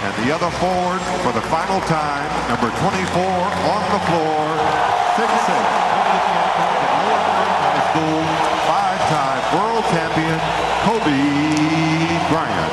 And the other forward for the final time, number 24 on the floor, 6'6", high school, 5-time world champion, Kobe Bryant.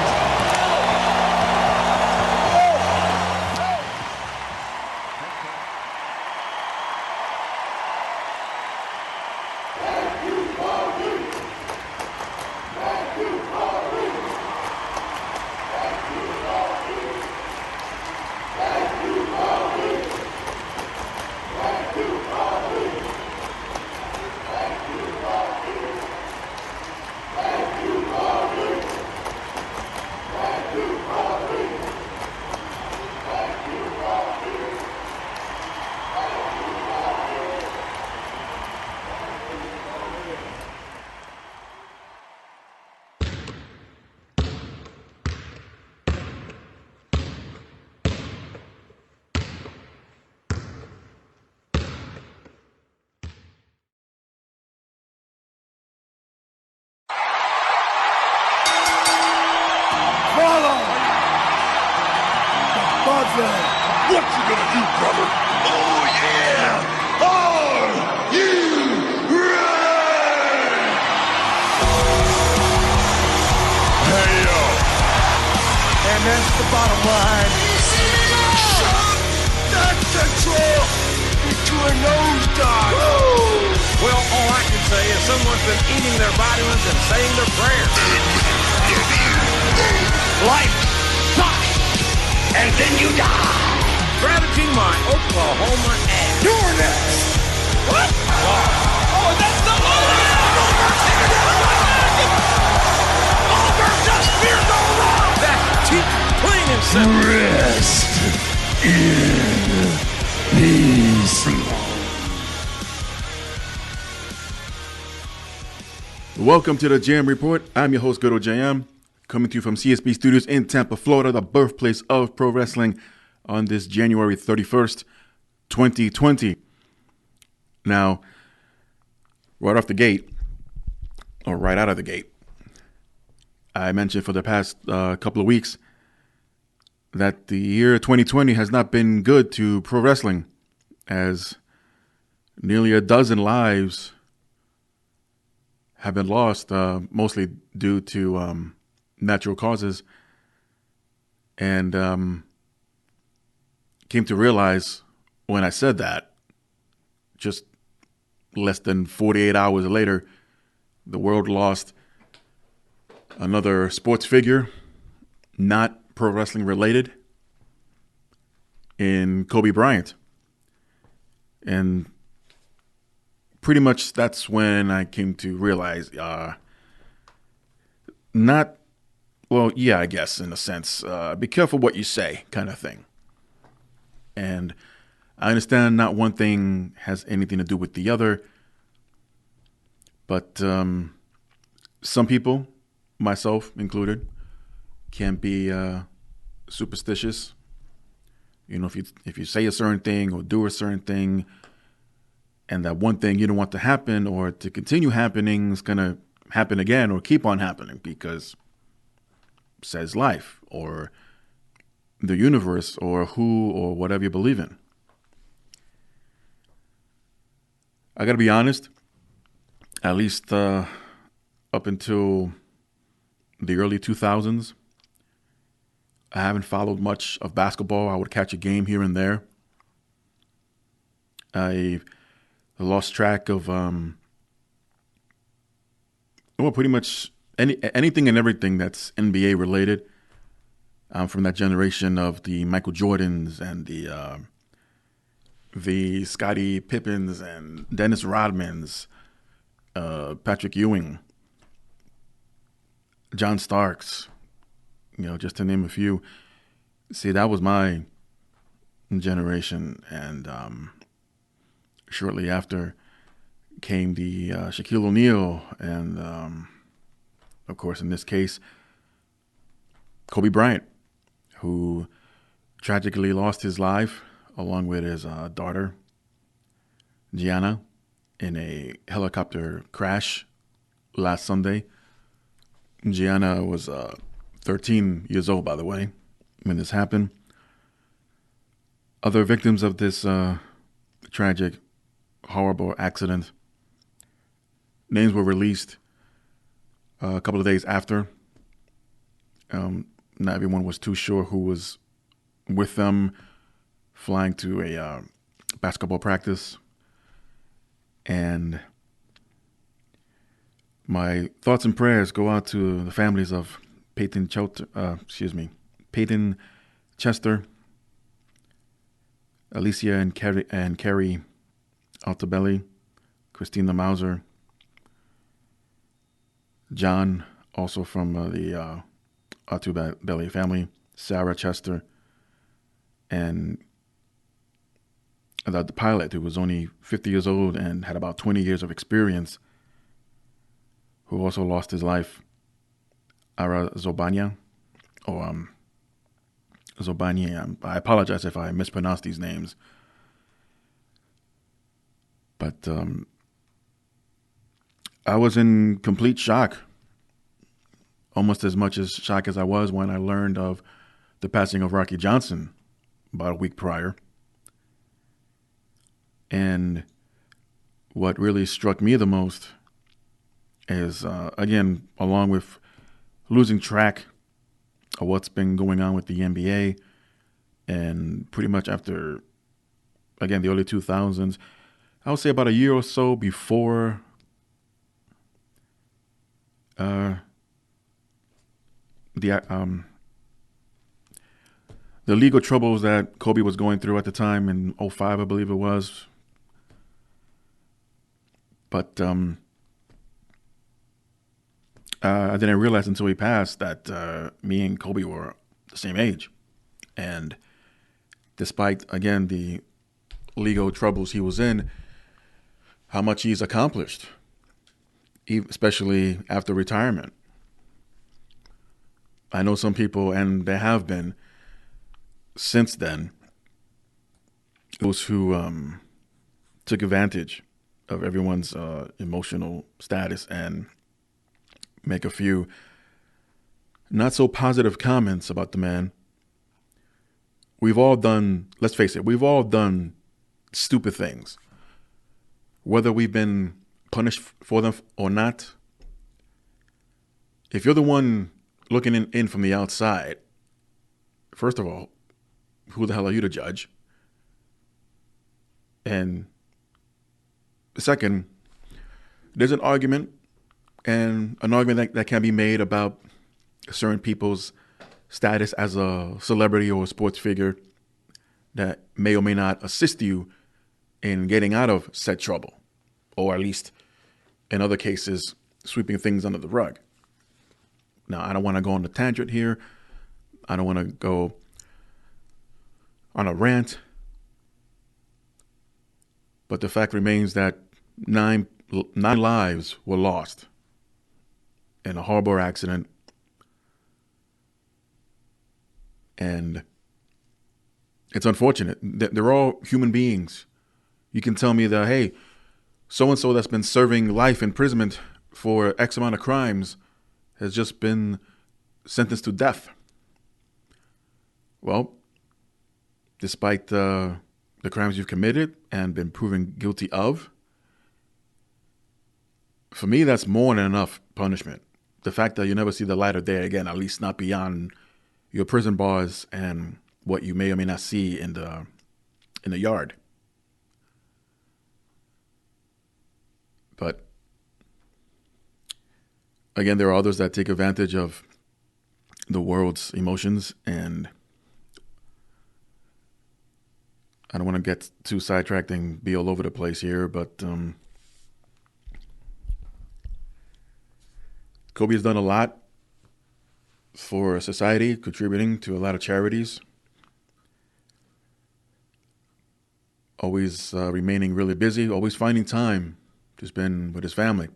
What you gonna do, brother? Oh, yeah! Are you ready? Hey, yo. And that's the bottom line. Shut that control into a nosedive. Woo! Well, all I can say is someone's been eating their vitamins and saying their prayers. Life sucks, and then you die. Strategy my Oklahoma ass. You're next. What? Oh, that's the Oliver just fears all wrong. That's cheap, plain and simple. Rest in peace. Welcome to the Jam Report. I'm your host, IAmGoodOlJM, coming to you from CSB Studios in Tampa, Florida, the birthplace of pro wrestling, on this January 31st, 2020. Now, right off the gate, or right out of the gate, I mentioned for the past couple of weeks that the year 2020 has not been good to pro wrestling, as nearly a dozen lives have been lost, mostly due to natural causes, and came to realize when I said that, just less than 48 hours later, the world lost another sports figure, not pro wrestling related, in Kobe Bryant. And pretty much that's when I came to realize, I guess in a sense, be careful what you say kind of thing. And I understand not one thing has anything to do with the other, but some people, myself included, can be superstitious. You know, if you say a certain thing or do a certain thing, and that one thing you don't want to happen or to continue happening is going to happen again or keep on happening because says life or the universe or who or whatever you believe in. I got to be honest, at least up until the early 2000s, I haven't followed much of basketball. I would catch a game here and there. I lost track of pretty much anything and everything that's NBA related. I'm from that generation of the Michael Jordans and the Scottie Pippens and Dennis Rodmans, Patrick Ewing, John Starks, just to name a few. See, that was my generation, and shortly after came the Shaquille O'Neal and, of course, in this case, Kobe Bryant, who tragically lost his life along with his daughter, Gianna, in a helicopter crash last Sunday. Gianna was 13 years old, by the way, when this happened. Other victims of this tragic, horrible accident, names were released a couple of days after. Not everyone was too sure who was with them flying to a basketball practice. And my thoughts and prayers go out to the families of Peyton Chester, Alicia and Carrie Altabelli, Christina Mauser, John, also from the Altabelli family, Sarah Chester, and the pilot, who was only 50 years old and had about 20 years of experience, who also lost his life, Ara Zobania, or Zobania. I apologize if I mispronounce these names. But I was in complete shock, almost as much as shock as I was when I learned of the passing of Rocky Johnson about a week prior. And what really struck me the most is, again, along with losing track of what's been going on with the NBA, and pretty much after, again, the early 2000s, I would say about a year or so before the legal troubles that Kobe was going through at the time in 2005, I believe it was. But I didn't realize until he passed that me and Kobe were the same age. And despite, again, the legal troubles he was in, how much he's accomplished, especially after retirement. I know some people, and there have been since then, those who took advantage of everyone's emotional status and make a few not so positive comments about the man. We've all done, let's face it, we've all done stupid things. Whether we've been punished for them or not, if you're the one looking in from the outside, first of all, who the hell are you to judge? And second, there's an argument, and an argument that can be made about certain people's status as a celebrity or a sports figure that may or may not assist you in getting out of said trouble, or at least in other cases, sweeping things under the rug. Now, I don't want to go on a tangent here. I don't want to go on a rant. But the fact remains that nine lives were lost in a horrible accident. And it's unfortunate. They're all human beings. You can tell me that, hey, so-and-so that's been serving life imprisonment for X amount of crimes has just been sentenced to death. Well, despite the crimes you've committed and been proven guilty of, for me, that's more than enough punishment. The fact that you never see the light of day again, at least not beyond your prison bars and what you may or may not see in the yard. But again, there are others that take advantage of the world's emotions, and I don't want to get too sidetracked and be all over the place here, but Kobe has done a lot for society, contributing to a lot of charities, always remaining really busy, always finding time to spend with his family.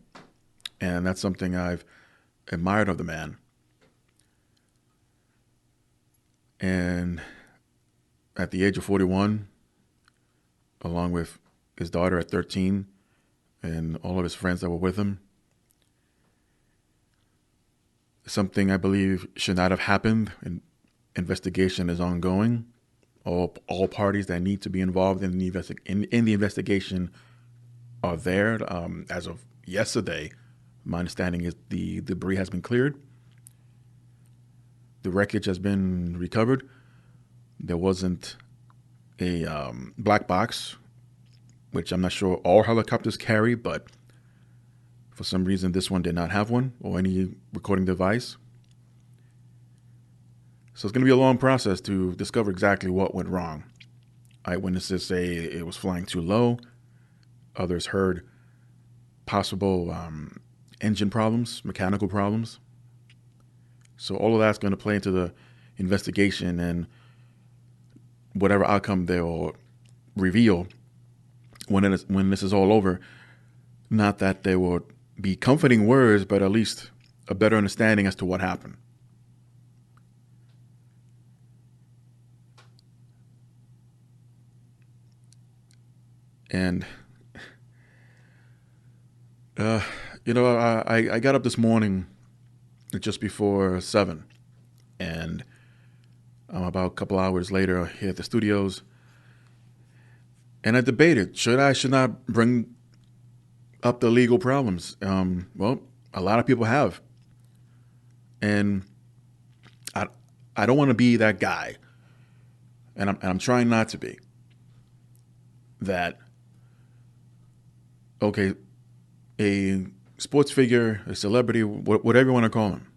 And that's something I've admired of the man. And at the age of 41, along with his daughter at 13 and all of his friends that were with him, something I believe should not have happened investigation is ongoing. All parties that need to be involved in the investigation are there. As of yesterday, my understanding is the debris has been cleared. The wreckage has been recovered. There wasn't a black box, which I'm not sure all helicopters carry, but for some reason this one did not have one or any recording device. So it's going to be a long process to discover exactly what went wrong. Eyewitnesses say it was flying too low. Others heard possible engine problems, mechanical problems. So all of that's going to play into the investigation, and whatever outcome they will reveal when this is all over. Not that there will be comforting words, but at least a better understanding as to what happened. And, I got up this morning just before 7, and about a couple hours later here at the studios, and I debated, should not bring up the legal problems. Well, a lot of people have, and I don't want to be that guy, and I'm trying not to be. That, okay, a sports figure, a celebrity, whatever you want to call him,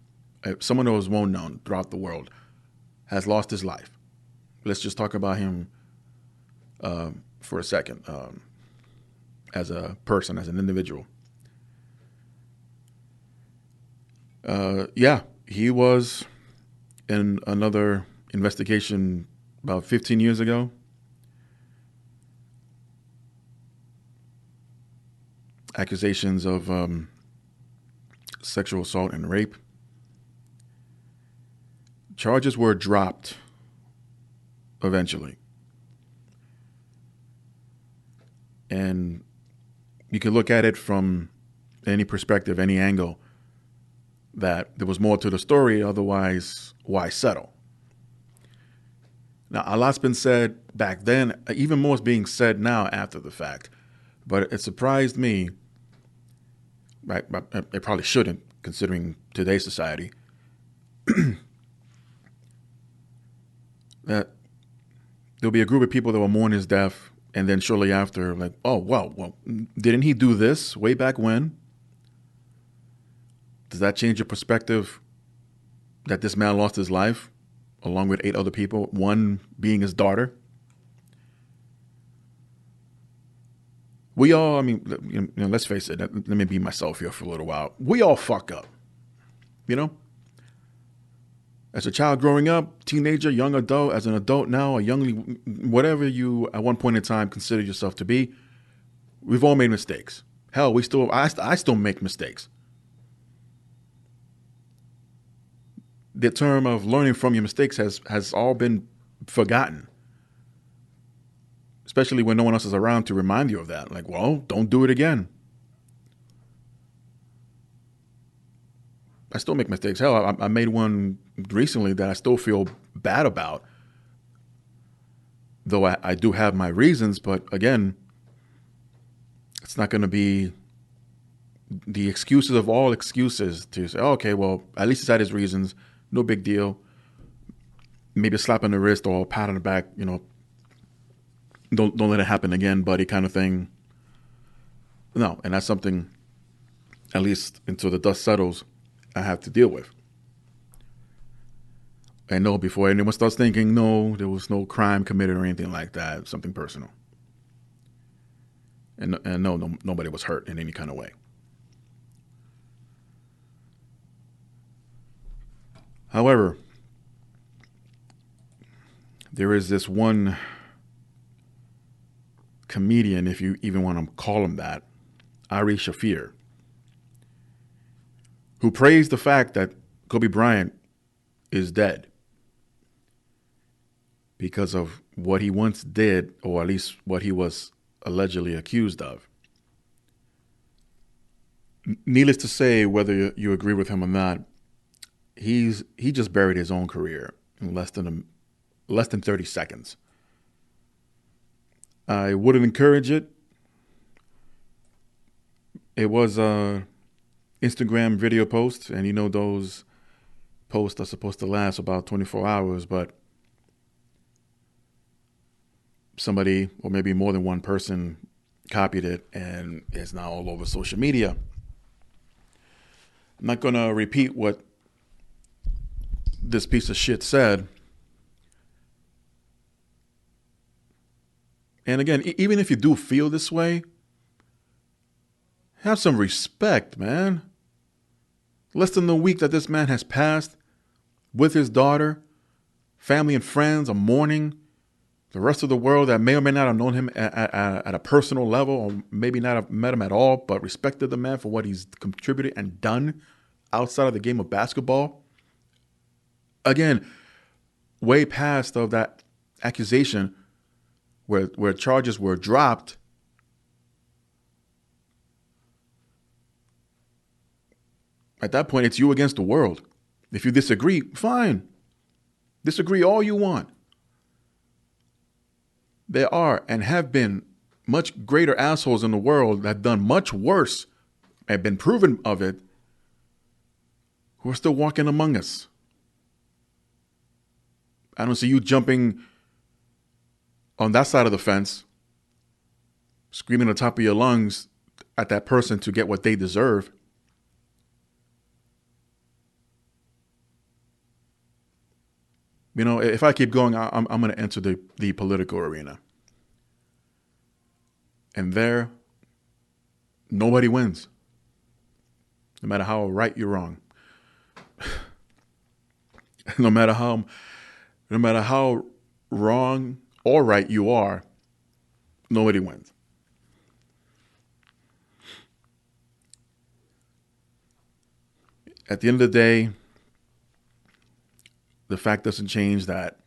someone that was well known throughout the world, has lost his life. Let's just talk about him for a second, as a person, as an individual. He was in another investigation about 15 years ago. Accusations of sexual assault and rape. Charges were dropped eventually. And you can look at it from any perspective, any angle, that there was more to the story. Otherwise, why settle? Now, a lot's been said back then. Even more is being said now after the fact. But it surprised me. Right, it probably shouldn't, considering today's society, that there'll be a group of people that will mourn his death, and then shortly after, like, oh, well, didn't he do this way back when? Does that change your perspective that this man lost his life along with 8 other people, one being his daughter? We all, let's face it, let me be myself here for a little while. We all fuck up, As a child growing up, teenager, young adult, as an adult now, a young, whatever you at one point in time consider yourself to be, we've all made mistakes. Hell, I still make mistakes. The term of learning from your mistakes has all been forgotten. Especially when no one else is around to remind you of that. Like, well, don't do it again. I still make mistakes. Hell, I made one recently that I still feel bad about. Though I do have my reasons, but again, it's not going to be the excuses of all excuses to say, oh, okay, well, at least he's had his reasons. No big deal. Maybe a slap on the wrist or a pat on the back, Don't let it happen again, buddy, kind of thing. No, and that's something, at least until the dust settles, I have to deal with. And no, before anyone starts thinking, no, there was no crime committed or anything like that, something personal. And no, nobody was hurt in any kind of way. However, there is this one comedian, if you even want to call him that, Ari Shafir, who praised the fact that Kobe Bryant is dead because of what he once did, or at least what he was allegedly accused of. Needless to say, whether you agree with him or not, he just buried his own career in less than 30 seconds. I wouldn't encourage it. It was a Instagram video post, and you know those posts are supposed to last about 24 hours, but somebody, or maybe more than one person, copied it, and it's now all over social media. I'm not going to repeat what this piece of shit said. And again, even if you do feel this way, have some respect, man. Less than a week that this man has passed with his daughter, family and friends are mourning. The rest of the world that may or may not have known him at a personal level, or maybe not have met him at all, but respected the man for what he's contributed and done outside of the game of basketball. Again, way past of that accusation where charges were dropped. At that point, it's you against the world. If you disagree, fine. Disagree all you want. There are and have been much greater assholes in the world that have done much worse and been proven of it, who are still walking among us. I don't see you jumping on that side of the fence, screaming at the top of your lungs at that person to get what they deserve. You know, if I keep going, I'm going to enter the political arena. And there, nobody wins. No matter how right you're wrong. No matter how wrong or right you are, nobody wins. At the end of the day, the fact doesn't change that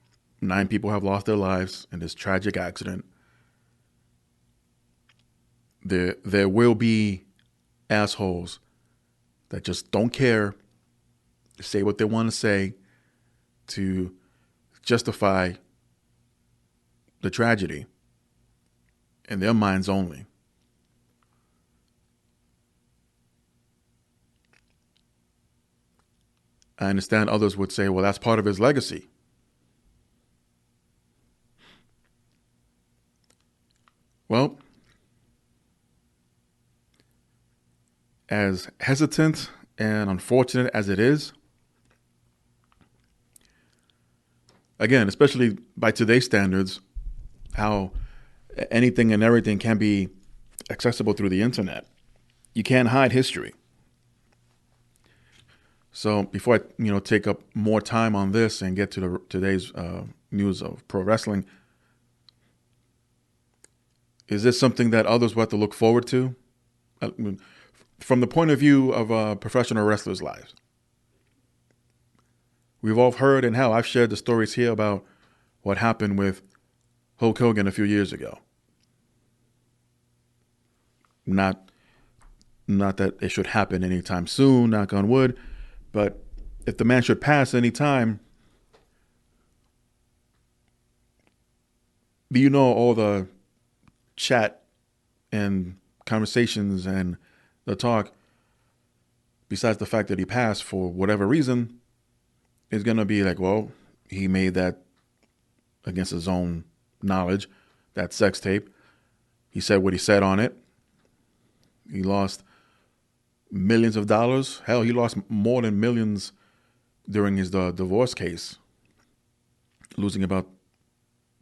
9 people have lost their lives in this tragic accident. There will be assholes that just don't care, say what they want to say to justify the tragedy in their minds only. I understand others would say, well, that's part of his legacy. Well, as hesitant and unfortunate as it is, again, especially by today's standards, how anything and everything can be accessible through the internet. You can't hide history. So before I, take up more time on this and get to today's news of pro wrestling, is this something that others will have to look forward to? From the point of view of professional wrestlers' lives. We've all heard, and hell, I've shared the stories here about what happened with Hulk Hogan a few years ago. Not that it should happen anytime soon, knock on wood, but if the man should pass any time, do you know all the chat and conversations and the talk, besides the fact that he passed for whatever reason, is going to be like, well, he made that against his own knowledge, that sex tape. He said what he said on it. He lost millions of dollars. Hell, he lost more than millions during his divorce case, losing about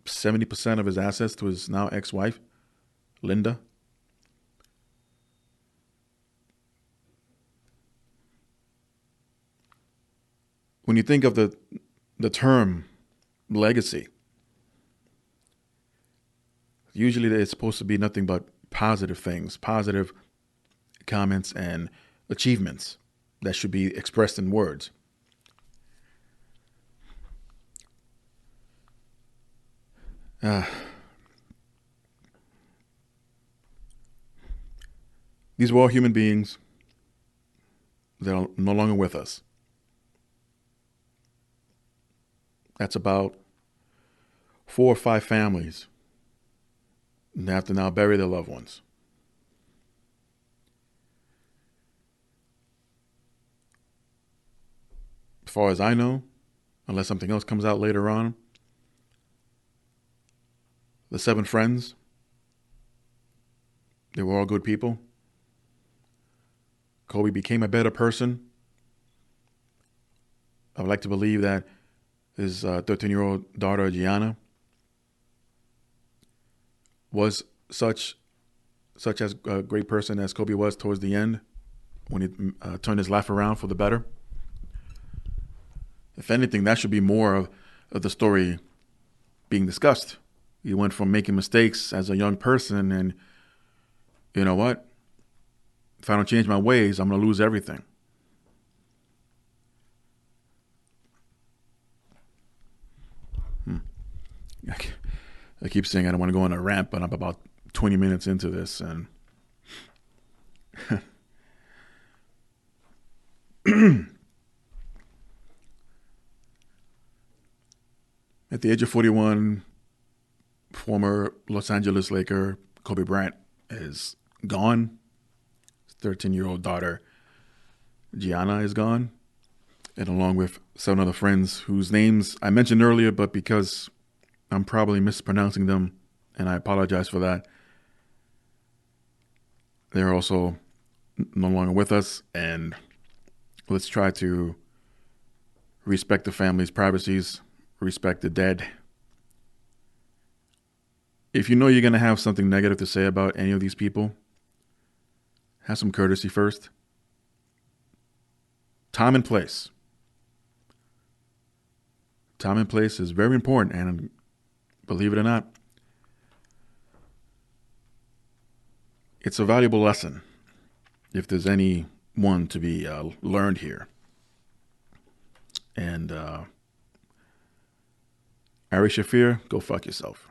70% of his assets to his now ex-wife, Linda. When you think of the term legacy, usually it's supposed to be nothing but positive things, positive comments and achievements that should be expressed in words. These were all human beings that are no longer with us. That's about 4 or 5 families that have to now bury their loved ones. As far as I know, unless something else comes out later on, the 7 friends, they were all good people. Kobe became a better person. I would like to believe that his 13-year-old daughter, Gianna, was such as a great person as Kobe was towards the end when he turned his life around for the better. If anything, that should be more of the story being discussed. He went from making mistakes as a young person and, you know what? If I don't change my ways, I'm going to lose everything. I keep saying I don't want to go on a rant, but I'm about 20 minutes into this. And at the age of 41, former Los Angeles Laker Kobe Bryant is gone. His 13-year-old daughter, Gianna, is gone. And along with 7 other friends whose names I mentioned earlier, but because I'm probably mispronouncing them, and I apologize for that, they're also no longer with us. And let's try to respect the family's privacies, respect the dead. If you know you're going to have something negative to say about any of these people, have some courtesy first. Time and place. Time and place is very important, and believe it or not, it's a valuable lesson if there's any one to be learned here. And Ari Shafir, go fuck yourself.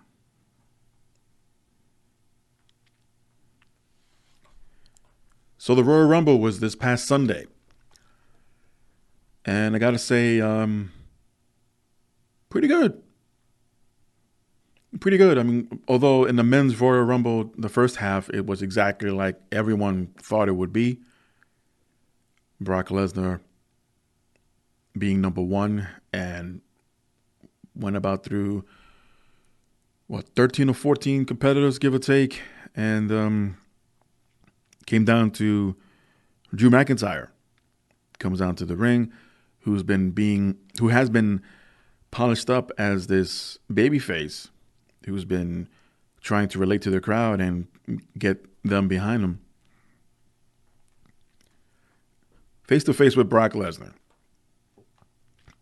So the Royal Rumble was this past Sunday. And I got to say, pretty good. Pretty good. I mean, although in the men's Royal Rumble, the first half, it was exactly like everyone thought it would be. Brock Lesnar being number 1 and went about through, 13 or 14 competitors, give or take. And came down to Drew McIntyre. Comes down to the ring, who has been polished up as this babyface, who's been trying to relate to the crowd and get them behind him. Face to face with Brock Lesnar.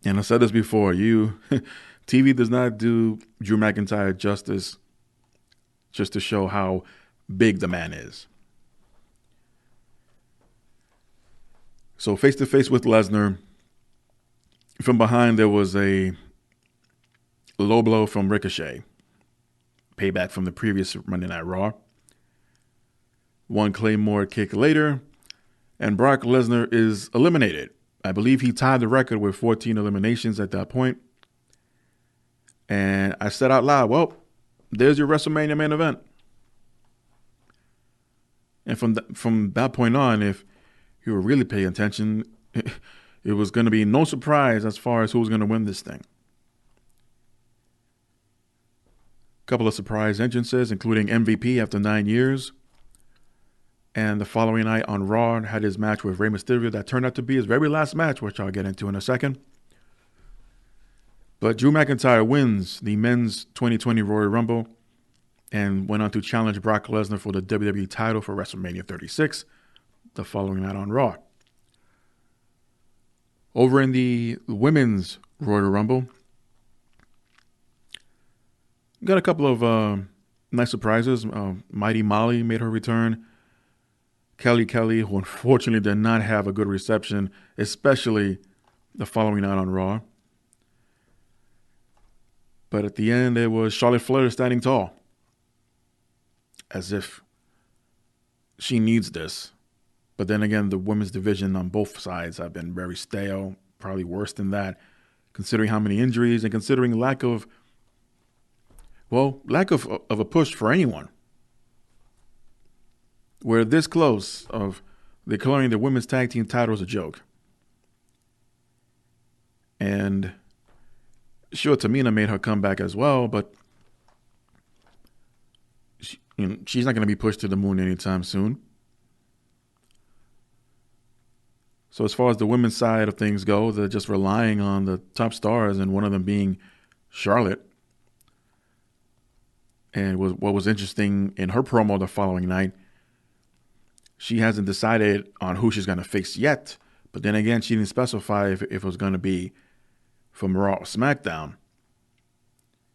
And I said this before, TV does not do Drew McIntyre justice just to show how big the man is. So face to face with Lesnar. From behind, there was a low blow from Ricochet. Payback from the previous Monday Night Raw. One Claymore kick later, and Brock Lesnar is eliminated. I believe he tied the record with 14 eliminations at that point. And I said out loud, well, there's your WrestleMania main event. And from that point on, if you were really paying attention, it was going to be no surprise as far as who was going to win this thing. A couple of surprise entrances, including MVP after 9 years. And the following night on Raw, had his match with Rey Mysterio that turned out to be his very last match, which I'll get into in a second. But Drew McIntyre wins the men's 2020 Royal Rumble and went on to challenge Brock Lesnar for the WWE title for WrestleMania 36 the following night on Raw. Over in the women's Royal Rumble, got a couple of nice surprises. Mighty Molly made her return. Kelly, who unfortunately did not have a good reception, especially the following night on Raw. But at the end, it was Charlotte Flair standing tall. As if she needs this. But then again, the women's division on both sides have been very stale, probably worse than that. considering how many injuries and considering lack of a push for anyone. We're this close of declaring the women's tag team title as a joke. And sure, Tamina made her comeback as well, but she's not going to be pushed to the moon anytime soon. So as far as the women's side of things go, they're just relying on the top stars, and one of them being Charlotte. And what was interesting in her promo the following night, she hasn't decided on who she's going to face yet. But then again, she didn't specify if it was going to be from Raw or SmackDown.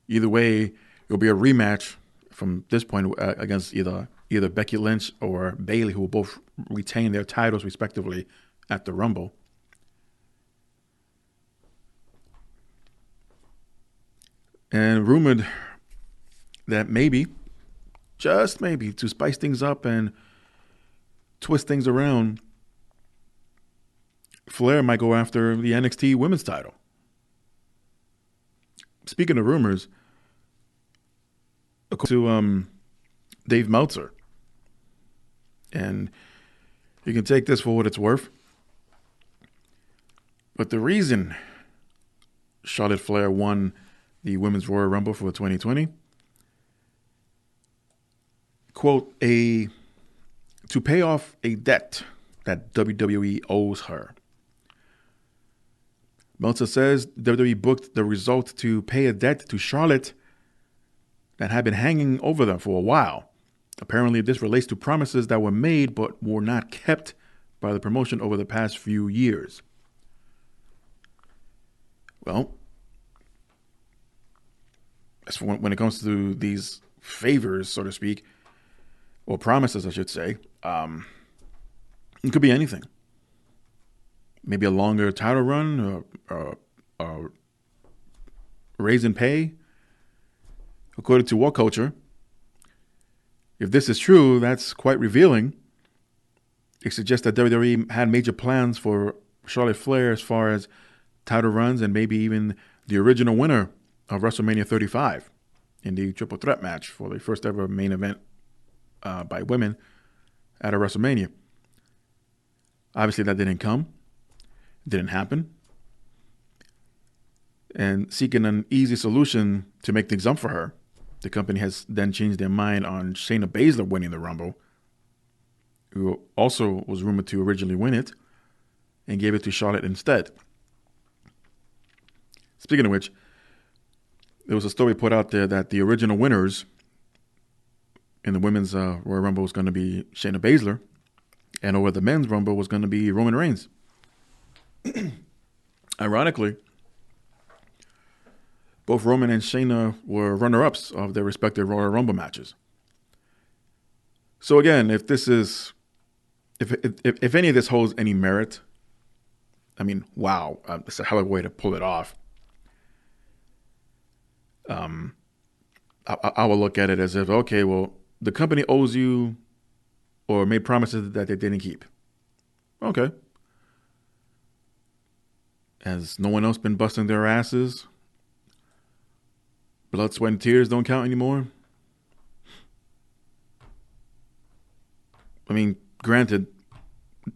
Either way, it'll be a rematch from this point against either Becky Lynch or Bayley, who will both retain their titles respectively at the Rumble. And rumored that maybe, just maybe, to spice things up and twist things around, Flair might go after the NXT women's title. Speaking of rumors, according to Dave Meltzer, and you can take this for what it's worth, but the reason Charlotte Flair won the Women's Royal Rumble for 2020, quote, to pay off a debt that WWE owes her. Meltzer says WWE booked the result to pay a debt to Charlotte that had been hanging over them for a while. Apparently, this relates to promises that were made but were not kept by the promotion over the past few years. Well, when it comes to these favors, so to speak, or promises, I should say, it could be anything. Maybe a longer title run, or raise in pay. According to What Culture, if this is true, that's quite revealing. It suggests that WWE had major plans for Charlotte Flair as far as title runs and maybe even the original winner of WrestleMania 35 in the triple threat match for the first ever main event by women at a WrestleMania. Obviously, that didn't come. Didn't happen. And seeking an easy solution to make things up for her, the company has then changed their mind on Shayna Baszler winning the Rumble, who also was rumored to originally win it, and gave it to Charlotte instead. Speaking of which, there was a story put out there that the original winners in the Women's Royal Rumble was going to be Shayna Baszler, and over the Men's Rumble was going to be Roman Reigns. Ironically, both Roman and Shayna were runner-ups of their respective Royal Rumble matches. So again, if any of this holds any merit, I mean, wow, it's a hell of a way to pull it off. I will look at it as if, okay, well, the company owes you or made promises that they didn't keep. Okay. Has no one else been busting their asses? Blood, sweat, and tears don't count anymore? I mean, granted,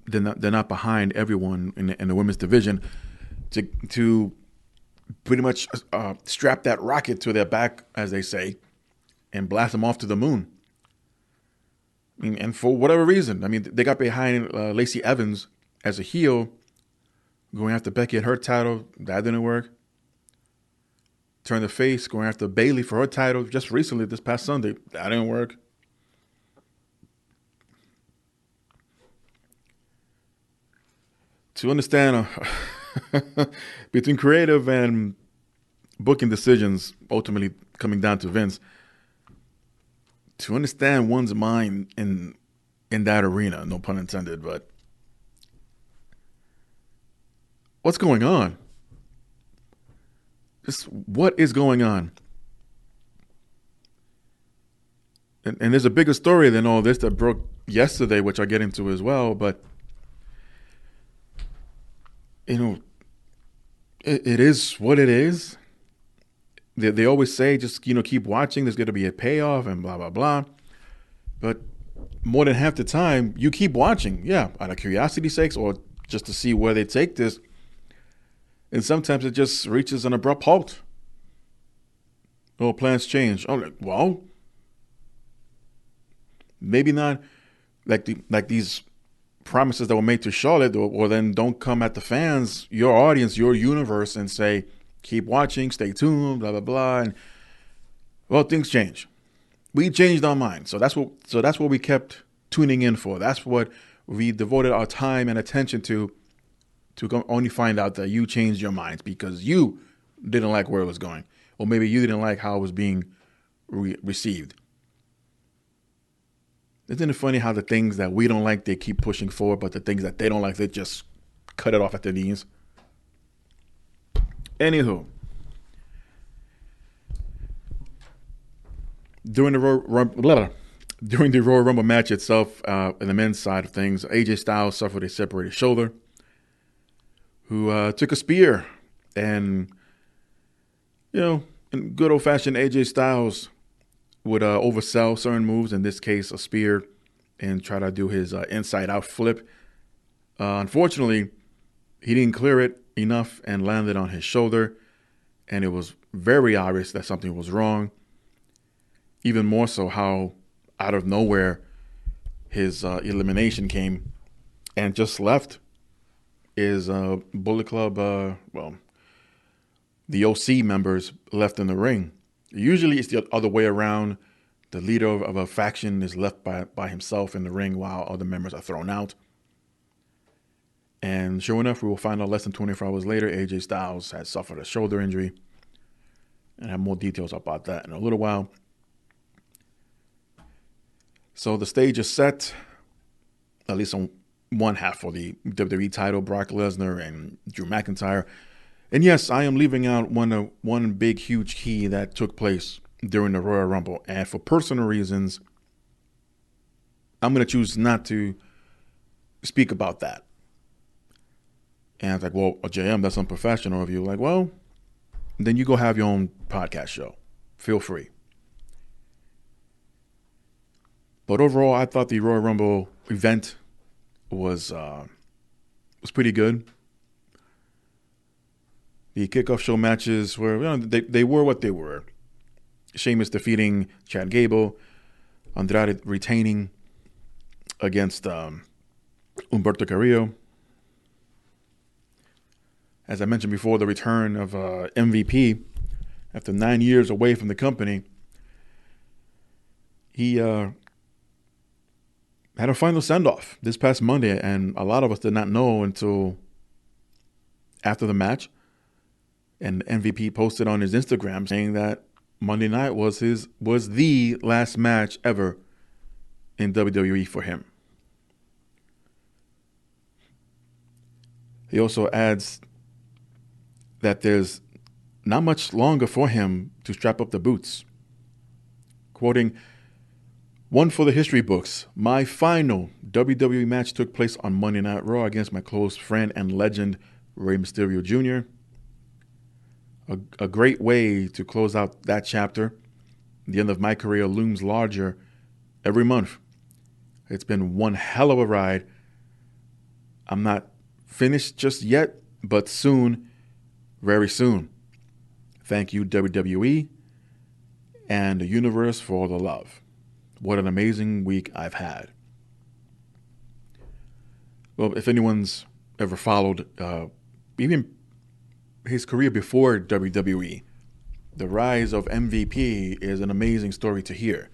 they're not behind everyone in the women's division to pretty much strap that rocket to their back, as they say, and blast them off to the moon. I mean, and for whatever reason, I mean, they got behind Lacey Evans as a heel, going after Becky and her title. That didn't work. Turn the face, going after Bayley for her title just recently, this past Sunday. That didn't work. To understand between creative and booking decisions, ultimately coming down to Vince, to understand one's mind in that arena, no pun intended, but what's going on? Just what is going on? And there's a bigger story than all this that broke yesterday, which I'll get into as well, but you know, it is what it is. They always say, just, keep watching. There's going to be a payoff and blah, blah, blah. But more than half the time, you keep watching. Yeah, out of curiosity's sakes or just to see where they take this. And sometimes it just reaches an abrupt halt. Oh, plans change. Oh, well, maybe not like these promises that were made to Charlotte, or then don't come at the fans, your audience, your universe, and say, keep watching, stay tuned, blah, blah, blah. And well, things change. We changed our minds. So that's what we kept tuning in for. That's what we devoted our time and attention to only find out that you changed your minds because you didn't like where it was going. Or maybe you didn't like how it was being received. Isn't it funny how the things that we don't like, they keep pushing forward, but the things that they don't like, they just cut it off at the knees? Anywho, during the Royal Rumble match itself, in the men's side of things, AJ Styles suffered a separated shoulder, who took a spear, and in good old-fashioned AJ Styles would oversell certain moves, in this case a spear, and try to do his inside-out flip. Unfortunately, he didn't clear it enough and landed on his shoulder, and it was very obvious that something was wrong. Even more so how out of nowhere his elimination came and just left his Bullet Club, the OC members left in the ring. Usually it's the other way around. The leader of a faction is left by himself in the ring while other members are thrown out. And sure enough, we will find out less than 24 hours later, AJ Styles has suffered a shoulder injury. And I have more details about that in a little while. So the stage is set, at least on one half for the WWE title, Brock Lesnar and Drew McIntyre. And yes, I am leaving out one big, huge key that took place during the Royal Rumble. And for personal reasons, I'm going to choose not to speak about that. And I was like, well, JM, that's unprofessional of you. Like, well, then you go have your own podcast show. Feel free. But overall, I thought the Royal Rumble event was pretty good. The kickoff show matches were, they were what they were. Sheamus defeating Chad Gable, Andrade retaining against Humberto Carrillo. As I mentioned before, the return of MVP after 9 years away from the company. He had a final send-off this past Monday, and a lot of us did not know until after the match. And MVP posted on his Instagram saying that Monday night was the last match ever in WWE for him. He also adds that there's not much longer for him to strap up the boots. Quoting, "One for the history books. My final WWE match took place on Monday Night Raw against my close friend and legend, Rey Mysterio Jr. A great way to close out that chapter. The end of my career looms larger every month. It's been one hell of a ride. I'm not finished just yet, but soon, very soon. Thank you, WWE and the universe, for all the love. What an amazing week I've had." Well, if anyone's ever followed even his career before WWE, the rise of MVP is an amazing story to hear.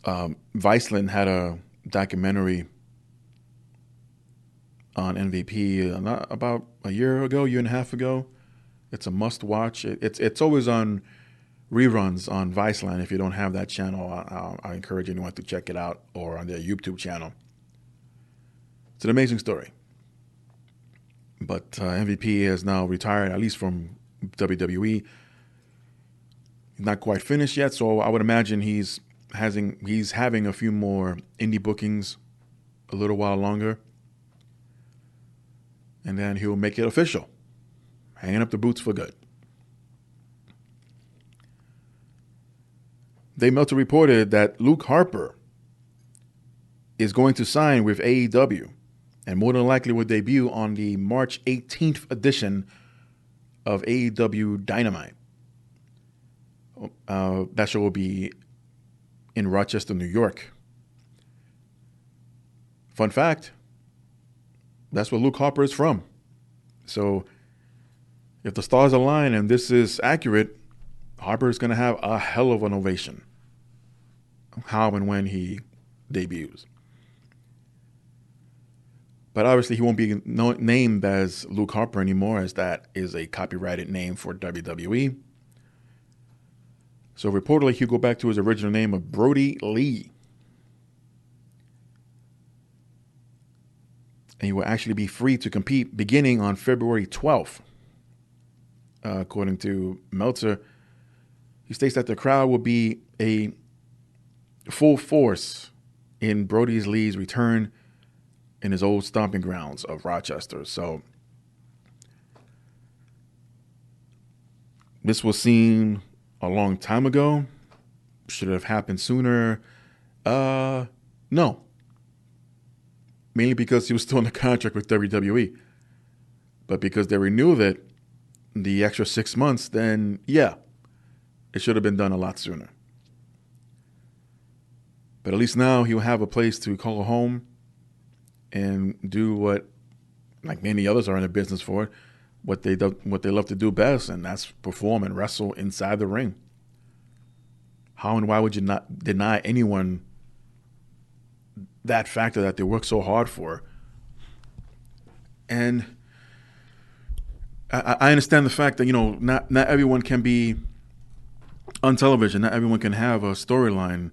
Viceland had a documentary on MVP about a year and a half ago. It's a must watch. It's always on reruns on Viceland. If you don't have that channel, I encourage anyone to check it out, or on their YouTube channel. It's an amazing story. But MVP has now retired, at least from WWE. He's not quite finished yet, so I would imagine he's having a few more indie bookings a little while longer. and then he'll make it official, hanging up the boots for good. Dave Meltzer reported that Luke Harper is going to sign with AEW and more than likely will debut on the March 18th edition of AEW Dynamite. That show will be in Rochester, New York. Fun fact, that's where Luke Harper is from. So if the stars align and this is accurate, Harper is going to have a hell of an ovation how and when he debuts. But obviously he won't be named as Luke Harper anymore, as that is a copyrighted name for WWE. So reportedly he'll go back to his original name of Brody Lee. And he will actually be free to compete beginning on February 12th. According to Meltzer, he states that the crowd will be a full force in Brody Lee's return in his old stomping grounds of Rochester. So this was seen a long time ago. Should it have happened sooner? No. Mainly because he was still in the contract with WWE. But because they renewed it the extra 6 months, then yeah, it should have been done a lot sooner. But at least now he'll have a place to call home and do what, like many others are in the business for, what they love to do best, and that's perform and wrestle inside the ring. How and why would you not deny anyone that factor that they work so hard for? And I understand the fact that, not everyone can be on television. Not everyone can have a storyline.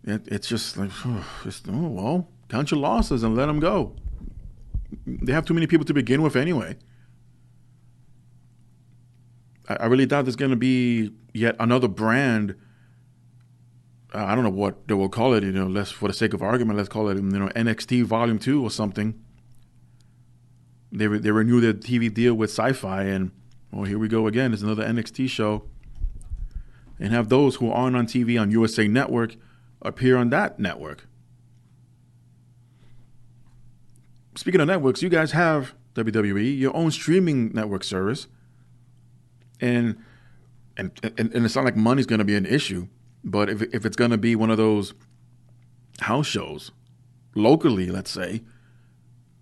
It's just like, well, count your losses and let them go. They have too many people to begin with anyway. I really doubt there's going to be yet another brand. I don't know what they will call it. Let's, for the sake of argument, let's call it NXT Volume 2 or something. They renew their TV deal with Sci-Fi, and here we go again. There's another NXT show, and have those who aren't on TV on USA Network appear on that network. Speaking of networks, you guys have WWE, your own streaming network service, and it's not like money's going to be an issue. But if it's going to be one of those house shows locally, let's say,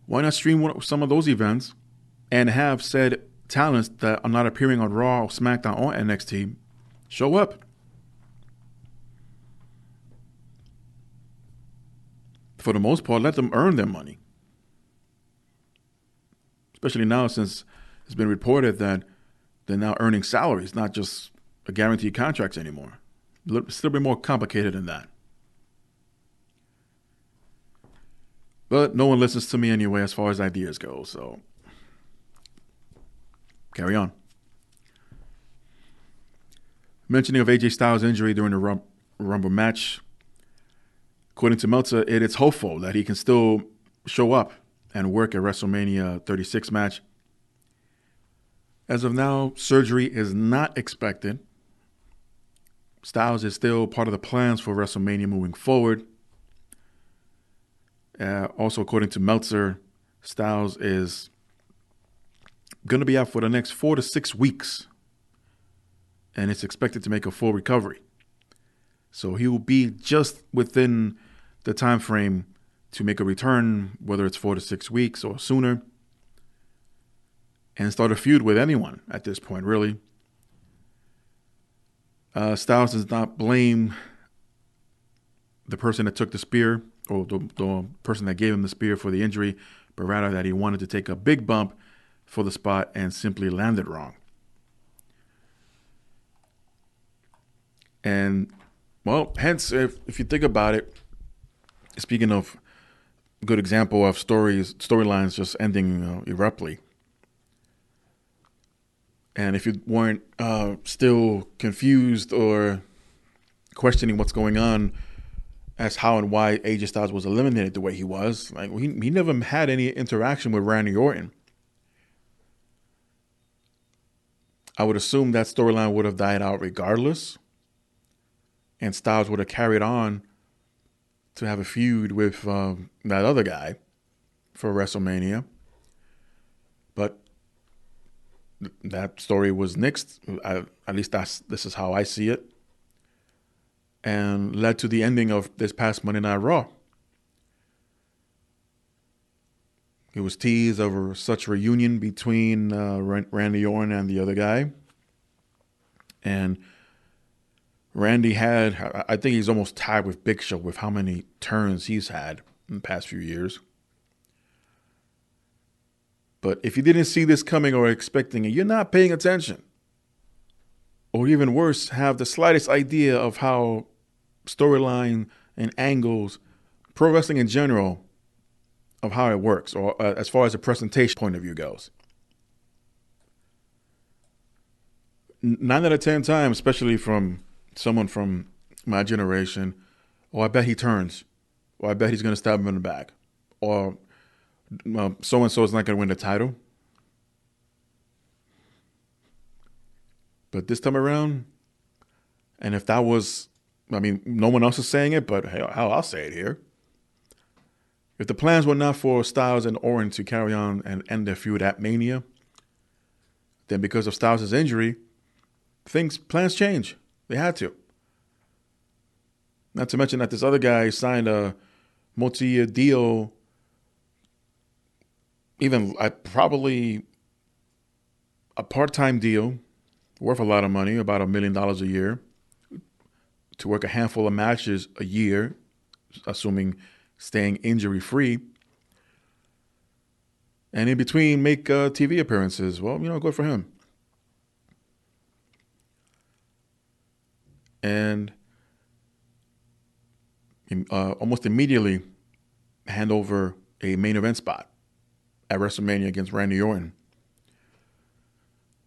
why not stream some of those events and have said talents that are not appearing on Raw, or SmackDown, or NXT show up? For the most part, let them earn their money. Especially now, since it's been reported that they're now earning salaries, not just a guaranteed contracts anymore. It's a little bit more complicated than that. But no one listens to me anyway as far as ideas go, so carry on. Mentioning of AJ Styles' injury during the Rumble match, according to Meltzer, it is hopeful that he can still show up and work a WrestleMania 36 match. As of now, surgery is not expected. Styles is still part of the plans for WrestleMania moving forward. Also, according to Meltzer, Styles is going to be out for the next 4 to 6 weeks, and it's expected to make a full recovery. So he will be just within the time frame to make a return, whether it's 4 to 6 weeks or sooner, and start a feud with anyone at this point, really. Styles does not blame the person that took the spear or the person that gave him the spear for the injury, but rather that he wanted to take a big bump for the spot and simply landed wrong. And, well, hence, if you think about it, speaking of a good example of storylines just ending abruptly, and if you weren't still confused or questioning what's going on as how and why AJ Styles was eliminated the way he was. Like he never had any interaction with Randy Orton. I would assume that storyline would have died out regardless, and Styles would have carried on to have a feud with that other guy for WrestleMania. But that story was nixed. At least this is how I see it. And led to the ending of this past Monday Night Raw. It was teased over such reunion between Randy Orton and the other guy. And Randy had, I think he's almost tied with Big Show with how many turns he's had in the past few years. But if you didn't see this coming or expecting it, you're not paying attention. Or even worse, have the slightest idea of how storyline and angles, pro wrestling in general, of how it works, or as far as the presentation point of view goes. 9 out of 10 times, especially from someone from my generation, I bet he turns, or I bet he's going to stab him in the back, or so-and-so is not going to win the title. But this time around, and if that was, no one else is saying it, but hell, I'll say it here. If the plans were not for Styles and Orton to carry on and end their feud at Mania, then because of Styles' injury, plans change. They had to. Not to mention that this other guy signed a multi-year deal, even probably a part-time deal worth a lot of money, about $1 million a year, to work a handful of matches a year, assuming staying injury-free. And in between, make TV appearances. Well, good for him. And almost immediately hand over a main event spot at WrestleMania against Randy Orton.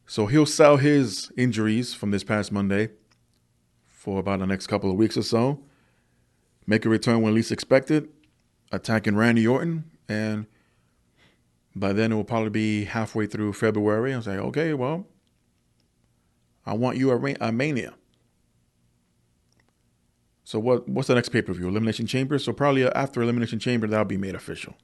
So he'll sell his injuries from this past Monday for about the next couple of weeks or so, make a return when least expected, attacking Randy Orton, and by then it will probably be halfway through February. I'll say, okay, well, I want you a Mania. So what's the next pay-per-view? Elimination Chamber? So probably after Elimination Chamber, that'll be made official.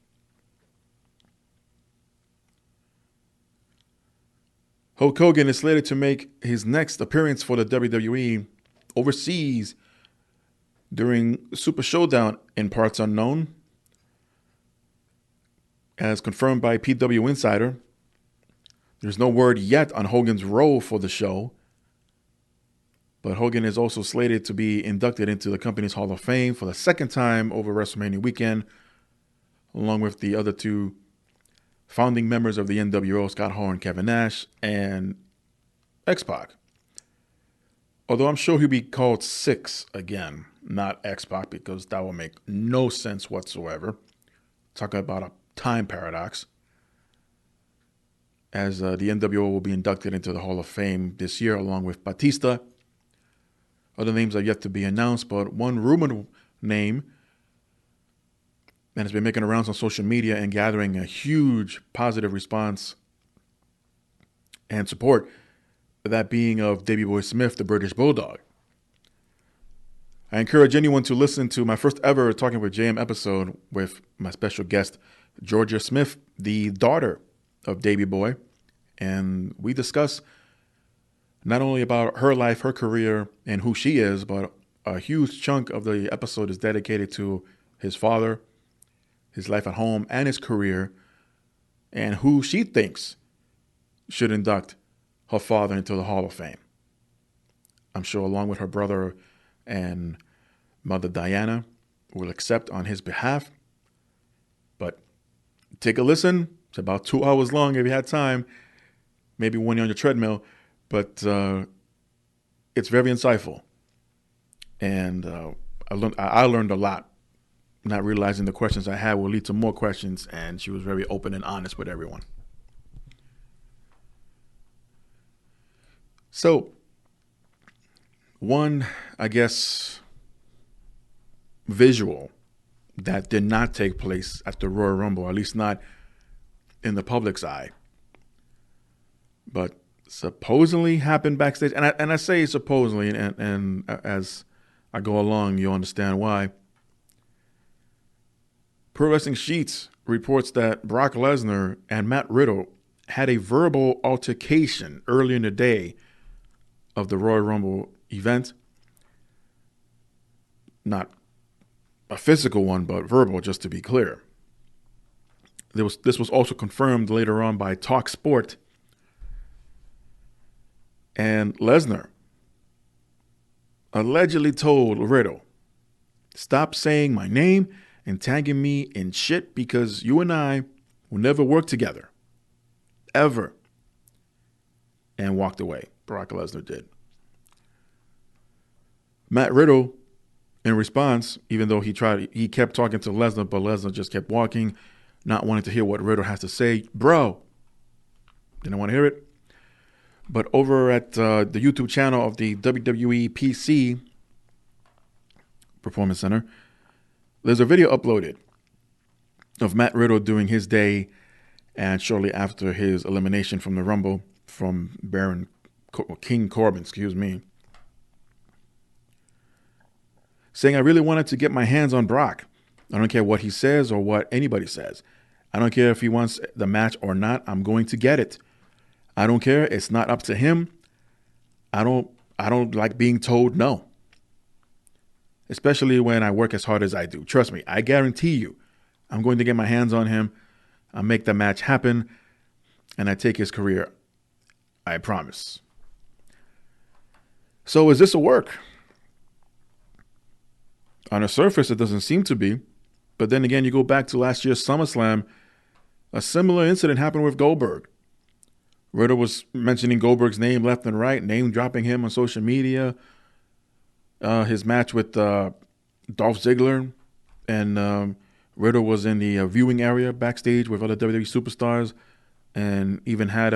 Hulk Hogan is slated to make his next appearance for the WWE overseas during Super Showdown in parts unknown. As confirmed by PW Insider, there's no word yet on Hogan's role for the show, but Hogan is also slated to be inducted into the company's Hall of Fame for the second time over WrestleMania weekend, along with the other two founding members of the NWO, Scott Hall and Kevin Nash, and X-Pac. Although I'm sure he'll be called Six again, not X-Pac, because that will make no sense whatsoever. Talking about a time paradox. As the NWO will be inducted into the Hall of Fame this year, along with Batista. Other names are yet to be announced, but one rumored name that has been making rounds on social media and gathering a huge positive response and support, that being of Davey Boy Smith, the British Bulldog. I encourage anyone to listen to my first ever Talking with JM episode with my special guest, Georgia Smith, the daughter of Davey Boy. And we discuss not only about her life, her career, and who she is, but a huge chunk of the episode is dedicated to his father, his life at home, and his career, and who she thinks should induct her father into the Hall of Fame. I'm sure along with her brother and mother Diana will accept on his behalf. But take a listen. It's about 2 hours long if you had time, maybe when you're on your treadmill. But it's very insightful. And I learned a lot, not realizing the questions I had will lead to more questions. And she was very open and honest with everyone. So, one, I guess, visual that did not take place at the Royal Rumble, at least not in the public's eye, but supposedly happened backstage. And I say supposedly, and as I go along, you'll understand why. Pro Wrestling Sheets reports that Brock Lesnar and Matt Riddle had a verbal altercation earlier in the day of the Royal Rumble event. Not a physical one, but verbal, just to be clear. This was also confirmed later on by Talk Sport. And Lesnar allegedly told Riddle, "Stop saying my name and tagging me in shit because you and I will never work together. Ever." And walked away. Brock Lesnar did. Matt Riddle, in response, even though he kept talking to Lesnar, but Lesnar just kept walking, not wanting to hear what Riddle has to say. Bro, didn't want to hear it. But over at the YouTube channel of the WWE PC Performance Center, there's a video uploaded of Matt Riddle doing his day and shortly after his elimination from the Rumble from King Corbin, saying, "I really wanted to get my hands on Brock. I don't care what he says or what anybody says. I don't care if he wants the match or not. I'm going to get it. I don't care. It's not up to him. I don't like being told no. Especially when I work as hard as I do. Trust me, I guarantee you, I'm going to get my hands on him. I'll make the match happen. And I take his career. I promise." So is this a work? On the surface, it doesn't seem to be. But then again, you go back to last year's SummerSlam, a similar incident happened with Goldberg. Riddle was mentioning Goldberg's name left and right, name dropping him on social media. His match with Dolph Ziggler, and Riddle was in the viewing area backstage with other WWE superstars, and even had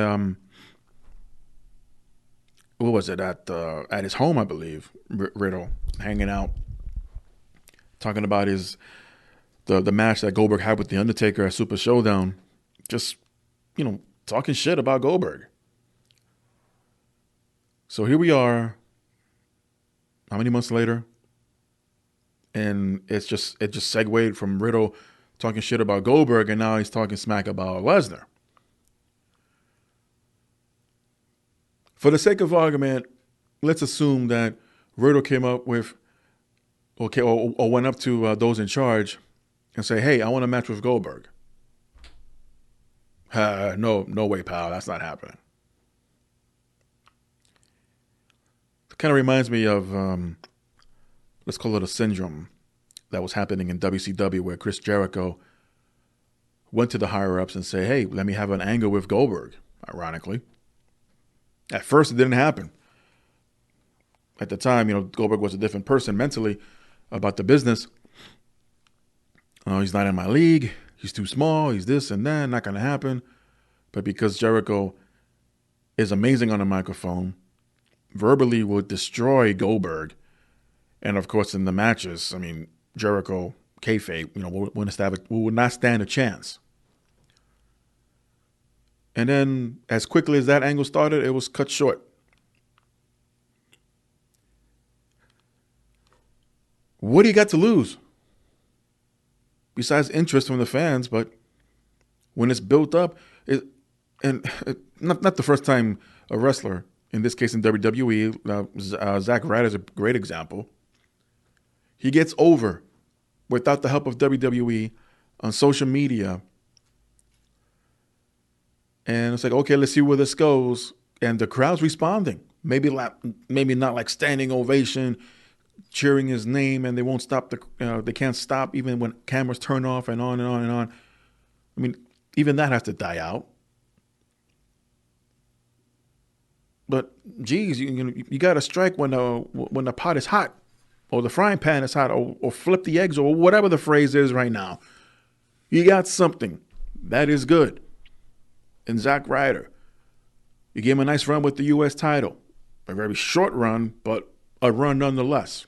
what was it at his home, I believe. Riddle hanging out, talking about the match that Goldberg had with The Undertaker at Super Showdown. Just, talking shit about Goldberg. So here we are, how many months later? And it just segued from Riddle talking shit about Goldberg, and now he's talking smack about Lesnar. For the sake of argument, let's assume that Riddle came up with, or went up to those in charge and say, "Hey, I want a match with Goldberg." No way, pal. That's not happening. It kind of reminds me of, let's call it a syndrome that was happening in WCW, where Chris Jericho went to the higher-ups and said, "Hey, let me have an angle with Goldberg," ironically. At first, it didn't happen. At the time, Goldberg was a different person mentally about the business. "Oh, he's not in my league. He's too small. He's this and that. Not going to happen." But because Jericho is amazing on the microphone, verbally would destroy Goldberg. And of course, in the matches, Jericho, kayfabe, would not stand a chance. And then as quickly as that angle started, it was cut short. What do you got to lose? Besides interest from the fans, but when it's built up, not the first time a wrestler, in this case in WWE, Zack Ryder is a great example. He gets over without the help of WWE on social media. And it's like, okay, let's see where this goes. And the crowd's responding. Maybe not like standing ovation, cheering his name, and they won't stop. They can't stop even when cameras turn off, and on and on and on. Even that has to die out. But geez, you got to strike when the pot is hot, or the frying pan is hot, or flip the eggs, or whatever the phrase is right now. You got something that is good. And Zack Ryder, you gave him a nice run with the U.S. title. A very short run, but a run nonetheless.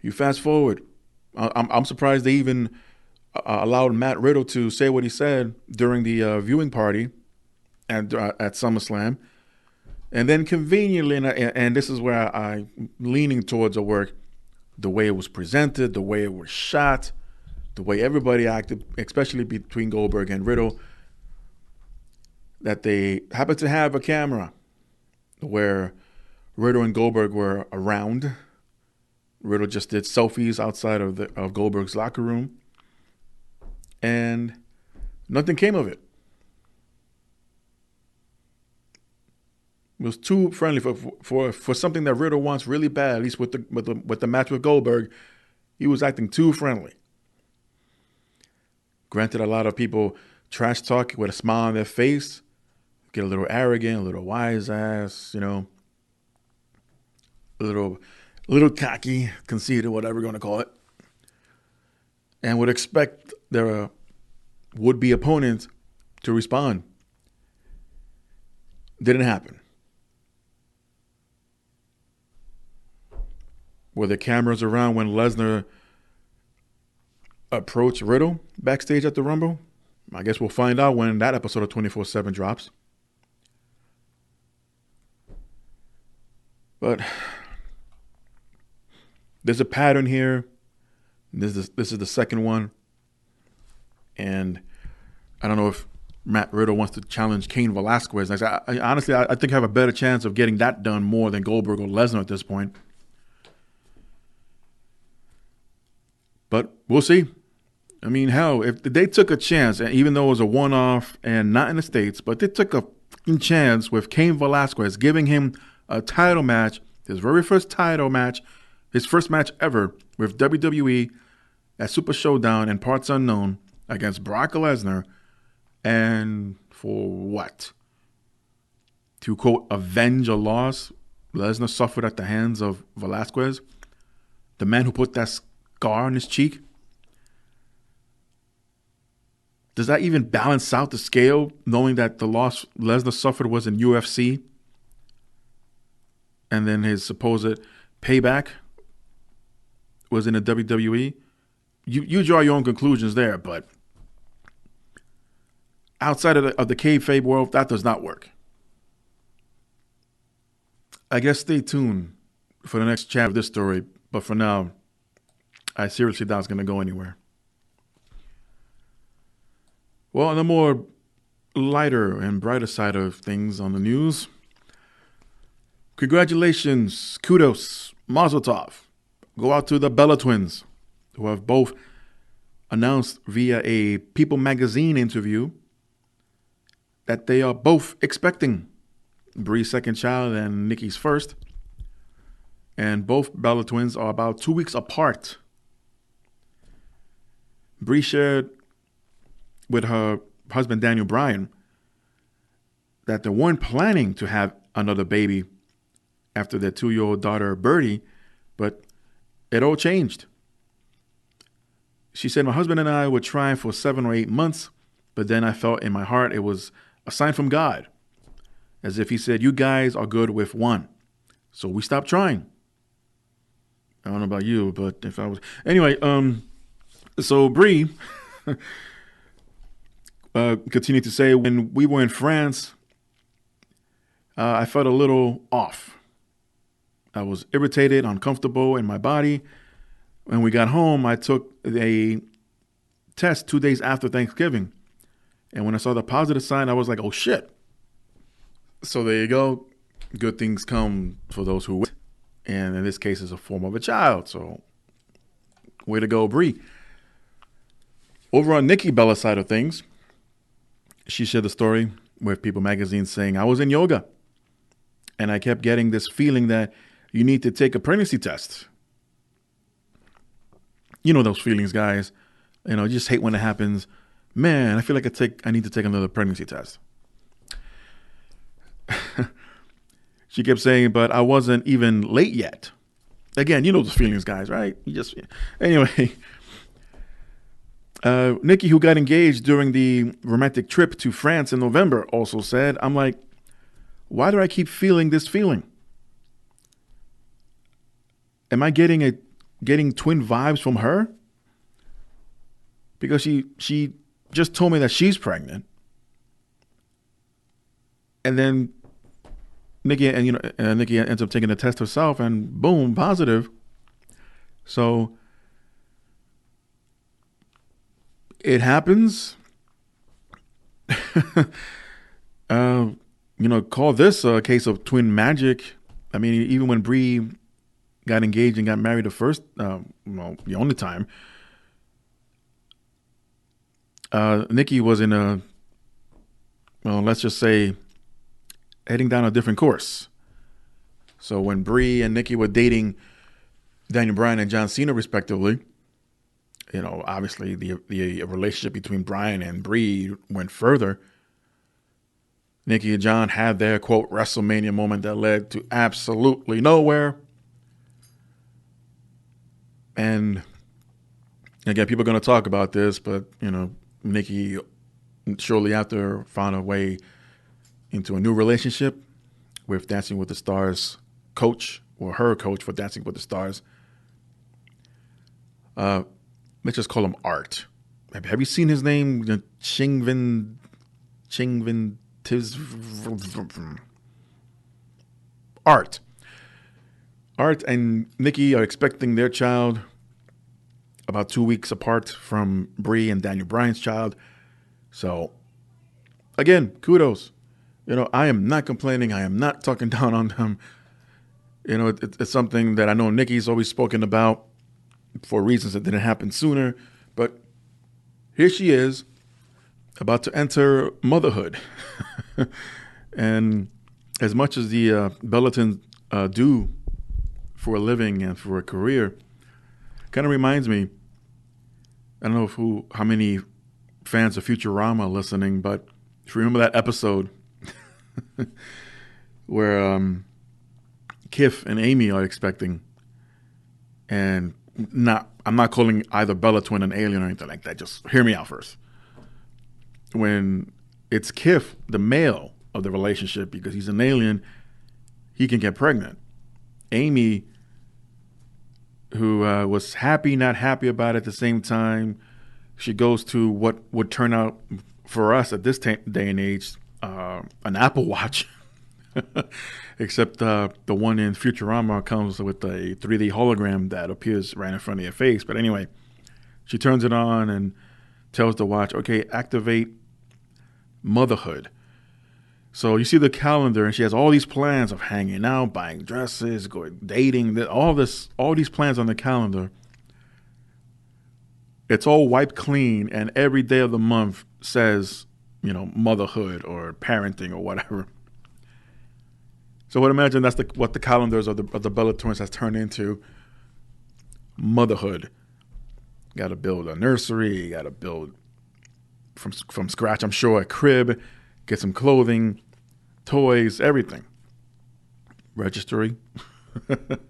You fast forward. I'm surprised they even allowed Matt Riddle to say what he said during the viewing party at SummerSlam. And then conveniently, and this is where I'm leaning towards the work, the way it was presented, the way it was shot, the way everybody acted, especially between Goldberg and Riddle, that they happened to have a camera where Riddle and Goldberg were around. Riddle just did selfies outside of Goldberg's locker room, and nothing came of it. It was too friendly for something that Riddle wants really bad. At least with the match with Goldberg, he was acting too friendly. Granted, a lot of people trash talk with a smile on their face, get a little arrogant, a little wise ass, a little cocky, conceited, whatever you're going to call it, and would expect their would-be opponent to respond. Didn't happen. Were the cameras around when Lesnar approached Riddle backstage at the Rumble? I guess we'll find out when that episode of 24/7 drops. But there's a pattern here. This is the second one. And I don't know if Matt Riddle wants to challenge Cain Velasquez. Honestly, I think I have a better chance of getting that done more than Goldberg or Lesnar at this point. But we'll see. I mean, hell, if they took a chance, even though it was a one-off and not in the States, but they took a fucking chance with Cain Velasquez, giving him a title match, his very first title match, his first match ever with WWE at Super Showdown in Parts Unknown against Brock Lesnar. And for what? To, quote, avenge a loss Lesnar suffered at the hands of Velasquez, the man who put that scar on his cheek? Does that even balance out the scale, knowing that the loss Lesnar suffered was in UFC? And then his supposed payback was in the WWE? You draw your own conclusions there, but outside of the kayfabe world, that does not work. I guess stay tuned for the next chapter of this story, but for now, I seriously doubt it's going to go anywhere. Well, on the more lighter and brighter side of things on the news, congratulations, kudos, mazel tov, go out to the Bella twins, who have both announced via a People magazine interview that they are both expecting Brie's second child and Nikki's first. And both Bella twins are about 2 weeks apart. Brie shared with her husband Daniel Bryan that they weren't planning to have another baby after their 2-year-old daughter Birdie, but it all changed. She said, my husband and I were trying for 7 or 8 months, but then I felt in my heart it was a sign from God, as if he said, you guys are good with one. So we stopped trying. I don't know about you, but if I was... Anyway, so Brie continued to say, when we were in France, I felt a little off. I was irritated, uncomfortable in my body. When we got home, I took a test 2 days after Thanksgiving. And when I saw the positive sign, I was like, oh, shit. So there you go. Good things come for those who wait. And in this case, it's a form of a child. So way to go, Brie. Over on Nikki Bella's side of things, she shared the story with People magazine saying, I was in yoga and I kept getting this feeling that you need to take a pregnancy test. You know those feelings, guys. You just hate when it happens. Man, I feel like I need to take another pregnancy test. She kept saying, but I wasn't even late yet. Again, you know those feelings, guys, right? Anyway. Nikki, who got engaged during the romantic trip to France in November, also said, I'm like, why do I keep feeling this feeling? Am I getting a getting twin vibes from her? Because she just told me that she's pregnant. And then Nikki ends up taking the test herself, and boom, positive. So it happens. Call this a case of twin magic. I mean, even when Bree got engaged and got married the only time, Nikki was in let's just say, heading down a different course. So when Bree and Nikki were dating Daniel Bryan and John Cena respectively, obviously the relationship between Bryan and Bree went further. Nikki and John had their, quote, WrestleMania moment that led to absolutely nowhere. And again, people are going to talk about this, but, Nikki shortly after found her way into a new relationship with Dancing with the Stars coach, or her coach for Dancing with the Stars. Let's just call him Art. Have you seen his name? Chingvin Art and Nikki are expecting their child about 2 weeks apart from Bree and Daniel Bryan's child. So, again, kudos. I am not complaining. I am not talking down on them. It's something that I know Nikki's always spoken about for reasons that didn't happen sooner. But here she is, about to enter motherhood. And as much as the Bellatons do for a living and for a career, kind of reminds me, I don't know how many fans of Futurama are listening, but if you remember that episode where Kif and Amy are expecting, and I'm not calling either Bella Twin an alien or anything like that. Just hear me out first. When it's Kif, the male of the relationship, because he's an alien, he can get pregnant. Amy, who was happy, not happy about it at the same time, she goes to what would turn out for us at this day and age, an Apple Watch. Except the one in Futurama comes with a 3D hologram that appears right in front of your face. But anyway, she turns it on and tells the watch, okay, activate motherhood. So you see the calendar, and she has all these plans of hanging out, buying dresses, going dating, all these plans on the calendar. It's all wiped clean, and every day of the month says, motherhood or parenting or whatever. So I would imagine that's what the calendars of the Bella Twins has turned into. Motherhood. Got to build a nursery. Got to build from scratch, I'm sure, a crib. Get some clothing, toys, everything. Registry. But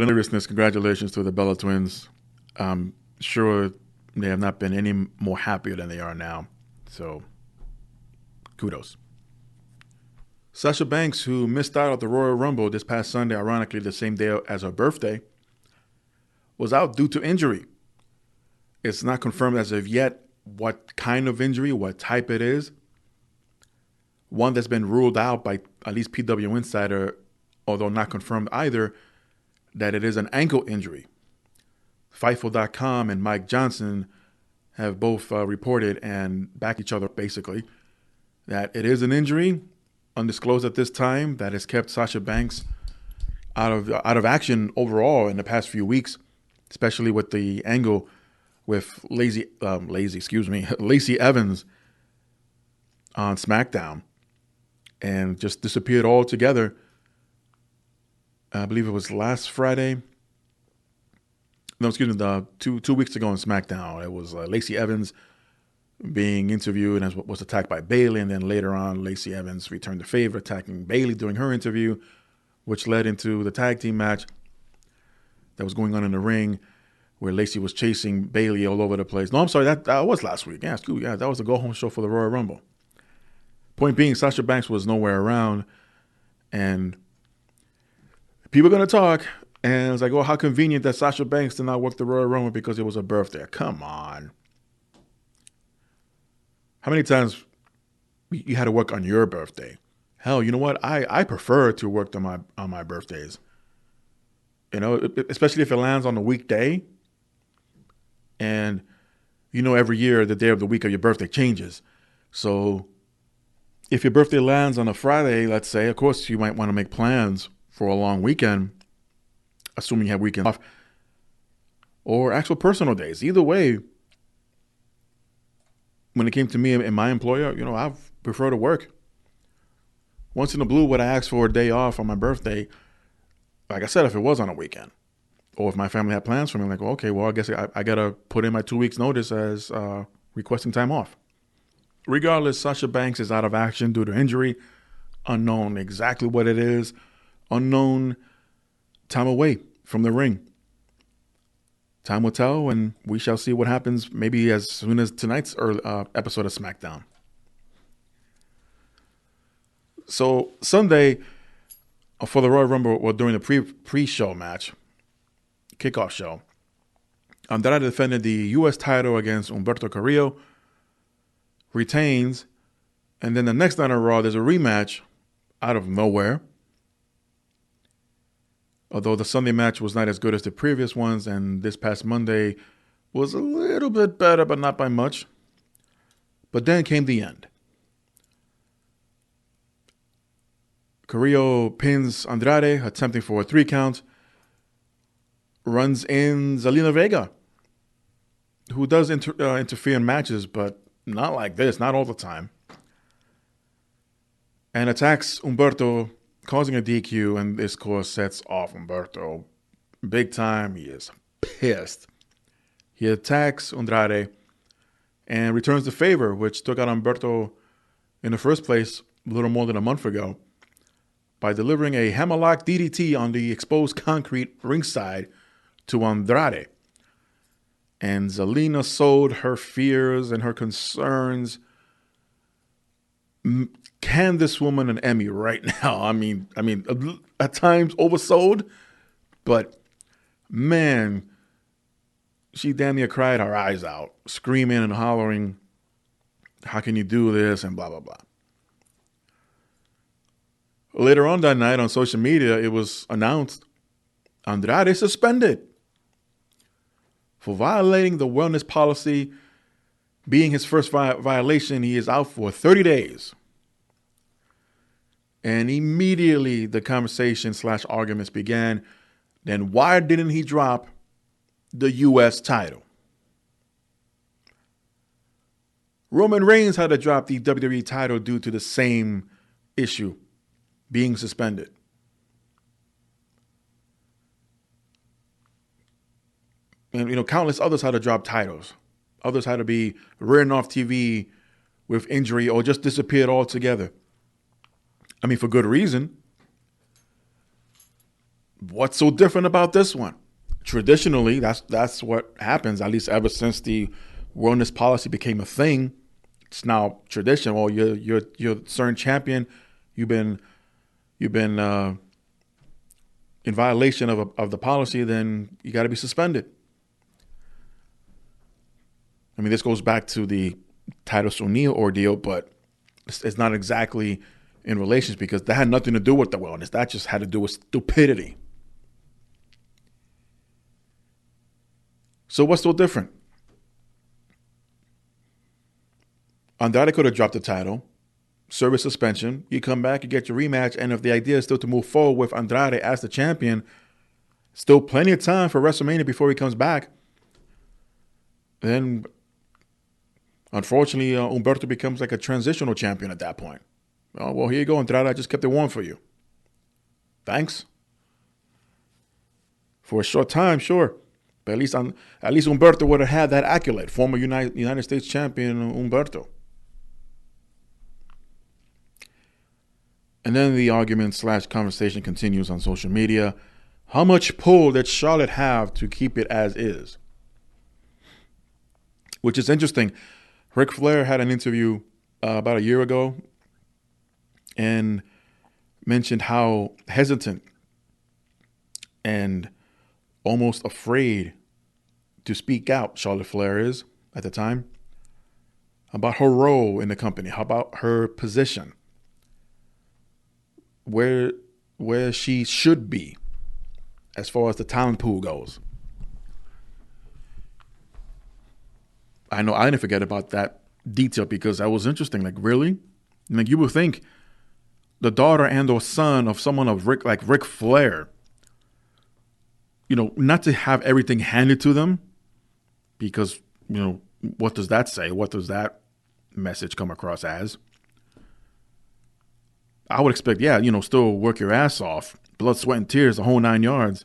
in seriousness, congratulations to the Bella Twins. I'm sure they have not been any more happier than they are now. So, kudos. Sasha Banks, who missed out at the Royal Rumble this past Sunday, ironically the same day as her birthday, was out due to injury. It's not confirmed as of yet what kind of injury, what type it is. One that's been ruled out by at least PW Insider, although not confirmed either, that it is an ankle injury. Fightful.com and Mike Johnson have both reported and back each other basically that it is an injury, undisclosed at this time, that has kept Sasha Banks out of action overall in the past few weeks, especially with the angle with Lacey Evans on SmackDown, and just disappeared altogether. I believe it was last Friday. No, excuse me, two weeks ago on SmackDown. It was Lacey Evans being interviewed and was attacked by Bayley, and then later on, Lacey Evans returned the favor, attacking Bayley during her interview, which led into the tag team match that was going on in the ring, where Lacey was chasing Bayley all over the place. No, I'm sorry, that was last week. Yeah, that was the go-home show for the Royal Rumble. Point being, Sasha Banks was nowhere around, and people are going to talk. And it's like, oh, how convenient that Sasha Banks did not work the Royal Rumble because it was her birthday. Come on. How many times you had to work on your birthday? Hell, you know what? I prefer to work on my birthdays. You know, especially if it lands on a weekday. And you know, every year the day of the week of your birthday changes. So if your birthday lands on a Friday, let's say, of course you might want to make plans for a long weekend, assuming you have weekends off, or actual personal days. Either way, when it came to me and my employer, you know, I prefer to work. Once in a blue, would I ask for a day off on my birthday? Like I said, if it was on a weekend, or if my family had plans for me, I'm like, well, okay, well, I guess I got to put in my 2 weeks notice as requesting time off. Regardless, Sasha Banks is out of action due to injury. Unknown exactly what it is. Unknown time away from the ring. Time will tell, and we shall see what happens maybe as soon as tonight's episode of SmackDown. So Sunday, for the Royal Rumble, or during the pre-show match, kickoff show, Andrade defended the U.S. title against Humberto Carrillo, retains, and then the next night on Raw, there's a rematch out of nowhere. Although the Sunday match was not as good as the previous ones, and this past Monday was a little bit better, but not by much. But then came the end. Carrillo pins Andrade, attempting for a 3 count. Runs in Zelina Vega, who does interfere in matches, but not like this, not all the time. And attacks Humberto, causing a DQ, and this, of course, sets off Humberto big time. He is pissed. He attacks Andrade and returns the favor, which took out Humberto in the first place a little more than a month ago, by delivering a hammerlock DDT on the exposed concrete ringside to Andrade. And Zelina sold her fears and her concerns. Can this woman an Emmy right now? I mean, at times oversold, but man, she damn near cried her eyes out, screaming and hollering, "How can you do this?" and blah, blah, blah. Later on that night on social media, it was announced Andrade suspended for violating the wellness policy. Being his first violation, he is out for 30 days. And immediately the conversation / arguments began. Then why didn't he drop the U.S. title? Roman Reigns had to drop the WWE title due to the same issue, being suspended. And, you know, countless others had to drop titles. Others had to be written off TV with injury or just disappeared altogether. I mean, for good reason. What's so different about this one? Traditionally, that's what happens, at least ever since the wellness policy became a thing. It's now tradition. Well, you're a certain champion. You've been in violation of the policy, then you got to be suspended. I mean, this goes back to the Titus O'Neil ordeal, but it's not exactly in relations because that had nothing to do with the wellness. That just had to do with stupidity. So what's so different? Andrade could have dropped the title, serve a suspension, you come back, you get your rematch, and if the idea is still to move forward with Andrade as the champion, still plenty of time for WrestleMania before he comes back, then unfortunately, Humberto becomes like a transitional champion at that point. Oh, well, here you go, Andrade. I just kept it warm for you. Thanks. For a short time, sure. But at least Humberto would have had that accolade. Former United States champion Humberto. And then the argument / conversation continues on social media. How much pull did Charlotte have to keep it as is? Which is interesting. Ric Flair had an interview about a year ago and mentioned how hesitant and almost afraid to speak out, Charlotte Flair is at the time, about her role in the company, how about her position, where she should be as far as the talent pool goes. I know I didn't forget about that detail because that was interesting. Like, really? Like, you would think the daughter and or son of someone of Ric Flair, not to have everything handed to them, because, what does that say? What does that message come across as? I would expect, still work your ass off, blood, sweat, and tears, the whole 9 yards.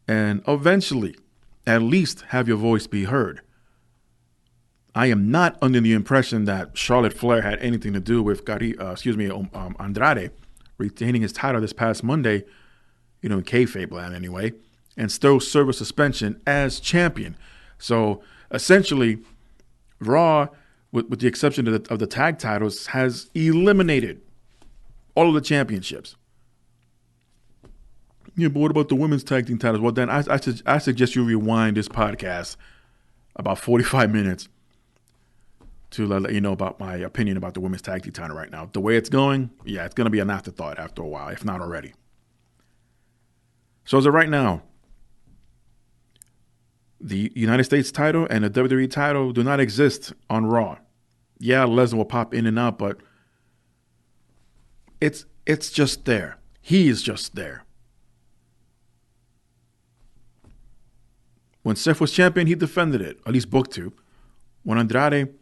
And eventually, at least have your voice be heard. I am not under the impression that Charlotte Flair had anything to do with Andrade retaining his title this past Monday, in kayfabe land anyway, and still serve a suspension as champion. So essentially, Raw, with the exception of the tag titles, has eliminated all of the championships. Yeah, but what about the women's tag team titles? Well, then I suggest you rewind this podcast about 45 minutes to let you know about my opinion about the women's tag team title right now. The way it's going, it's going to be an afterthought after a while, if not already. So as of right now, the United States title and the WWE title do not exist on Raw. Yeah, Lesnar will pop in and out, but it's just there. He is just there. When Seth was champion, he defended it, at least booked to. When Andrade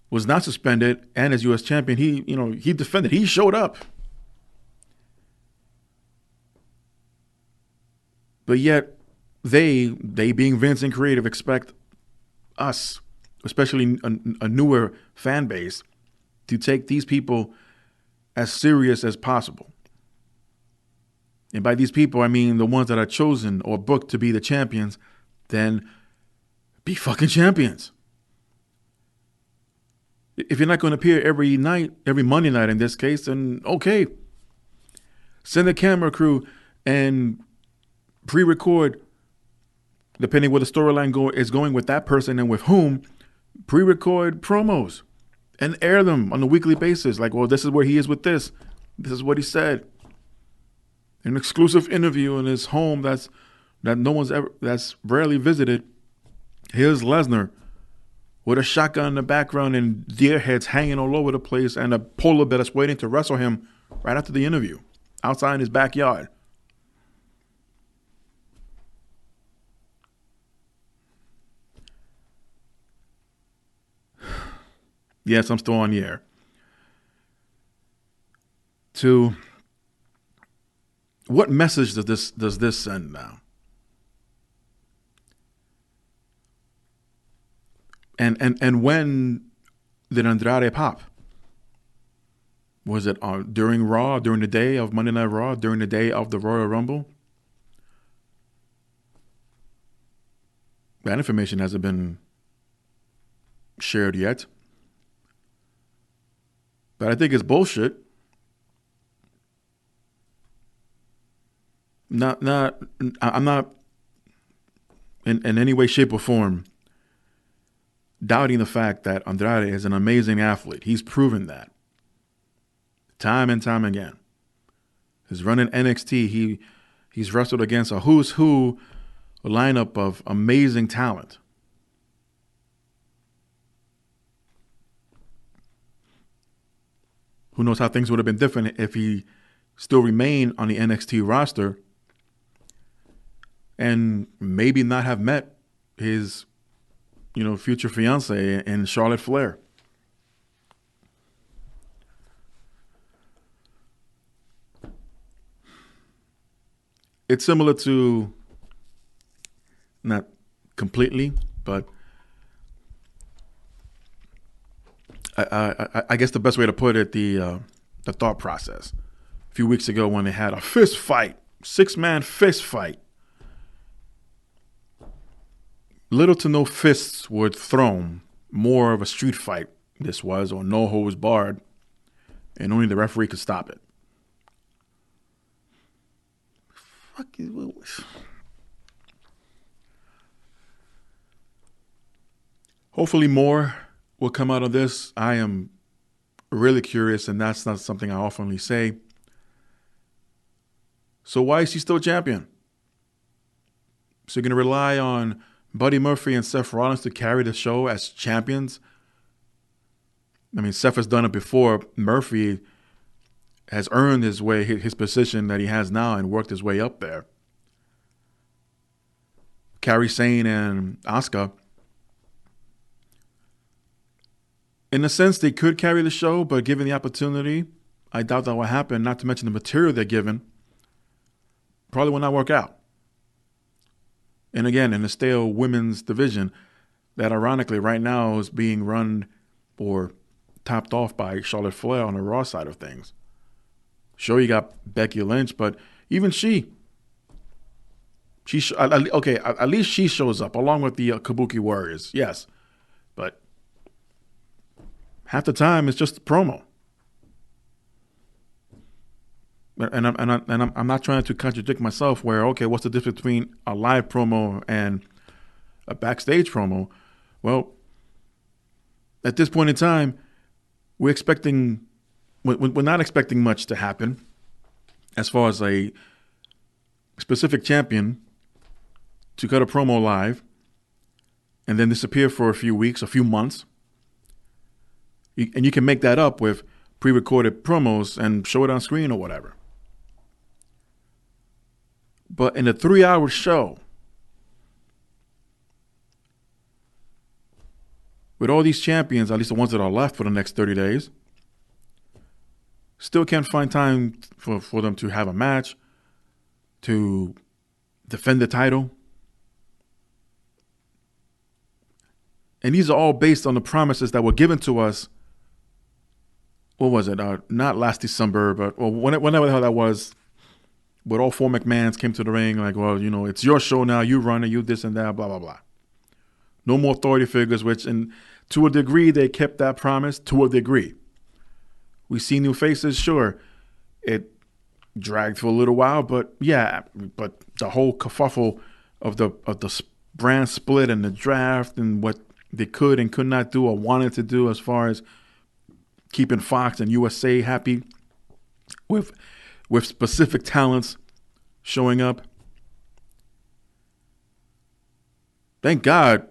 was not suspended and as U.S. champion, he defended. He showed up. But yet, they being Vince and creative, expect us, especially a newer fan base, to take these people as serious as possible. And by these people, I mean the ones that are chosen or booked to be the champions, then be fucking champions. If you're not going to appear every night, every Monday night in this case, then okay. Send a camera crew and pre-record, depending where the storyline is going with that person and with whom, pre-record promos and air them on a weekly basis. Like, well, this is where he is with this. This is what he said. An exclusive interview in his home that's rarely visited. Here's Lesnar with a shotgun in the background and deer heads hanging all over the place and a polar bear that's waiting to wrestle him right after the interview outside in his backyard. Yes, I'm still on the air. To what message does this send now? And when did Andrade pop? Was it during Raw, during the day of Monday Night Raw, during the day of the Royal Rumble? That information hasn't been shared yet. But I think it's bullshit. I'm not in any way, shape, or form doubting the fact that Andrade is an amazing athlete. He's proven that time and time again. His run in NXT, he's wrestled against a who's who lineup of amazing talent. Who knows how things would have been different if he still remained on the NXT roster and maybe not have met his, future fiance in Charlotte Flair. It's similar to, not completely, but I guess the best way to put it, the thought process. A few weeks ago when they had a fist fight, 6-man fist fight. Little to no fists were thrown. More of a street fight this was, or no holds barred, and only the referee could stop it. Hopefully more will come out of this. I am really curious, and that's not something I oftenly say. So why is he still champion? So you're going to rely on Buddy Murphy and Seth Rollins to carry the show as champions? I mean, Seth has done it before. Murphy has earned his position that he has now and worked his way up there. Kairi Sane and Asuka, in a sense, they could carry the show, but given the opportunity, I doubt that will happen, not to mention the material they're given. Probably will not work out. And again, in the stale women's division, that ironically right now is being run or topped off by Charlotte Flair on the Raw side of things. Sure, you got Becky Lynch, but even at least she shows up along with the Kabuki Warriors, yes. But half the time it's just a promo. And I'm not trying to contradict myself where, okay, what's the difference between a live promo and a backstage promo? Well, at this point in time, we're not expecting much to happen as far as a specific champion to cut a promo live and then disappear for a few weeks, a few months. And you can make that up with pre-recorded promos and show it on screen or whatever. But in a 3-hour show, with all these champions, at least the ones that are left for the next 30 days, still can't find time for them to have a match, to defend the title. And these are all based on the promises that were given to us. What was it? Not last December, but whenever the hell that was. But all four McMahons came to the ring like, well, it's your show now. You run it, you this and that, blah, blah, blah. No more authority figures, which, and to a degree, they kept that promise. To a degree. We see new faces, sure. It dragged for a little while, but yeah, but the whole kerfuffle of the brand split and the draft and what they could and could not do or wanted to do as far as keeping Fox and USA happy with specific talents showing up. Thank God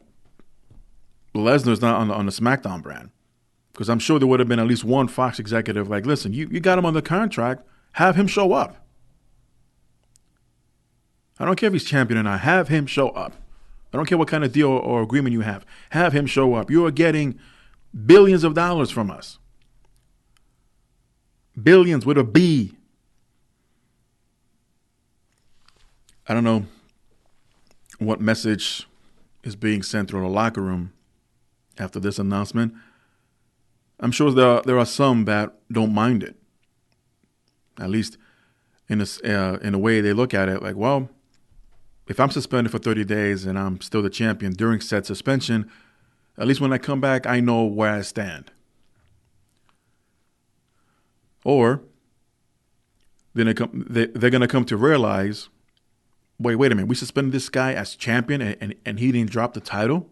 Lesnar's not on the SmackDown brand, because I'm sure there would have been at least one Fox executive like, listen, you got him under contract, have him show up. I don't care if he's champion or not, have him show up. I don't care what kind of deal or agreement you have him show up. You are getting billions of dollars from us. Billions with a B. I don't know what message is being sent through the locker room after this announcement. I'm sure there are some that don't mind it. At least in a way they look at it like, well, if I'm suspended for 30 days and I'm still the champion during said suspension, at least when I come back, I know where I stand. Or then they're going to come to realize, wait a minute, we suspended this guy as champion and he didn't drop the title?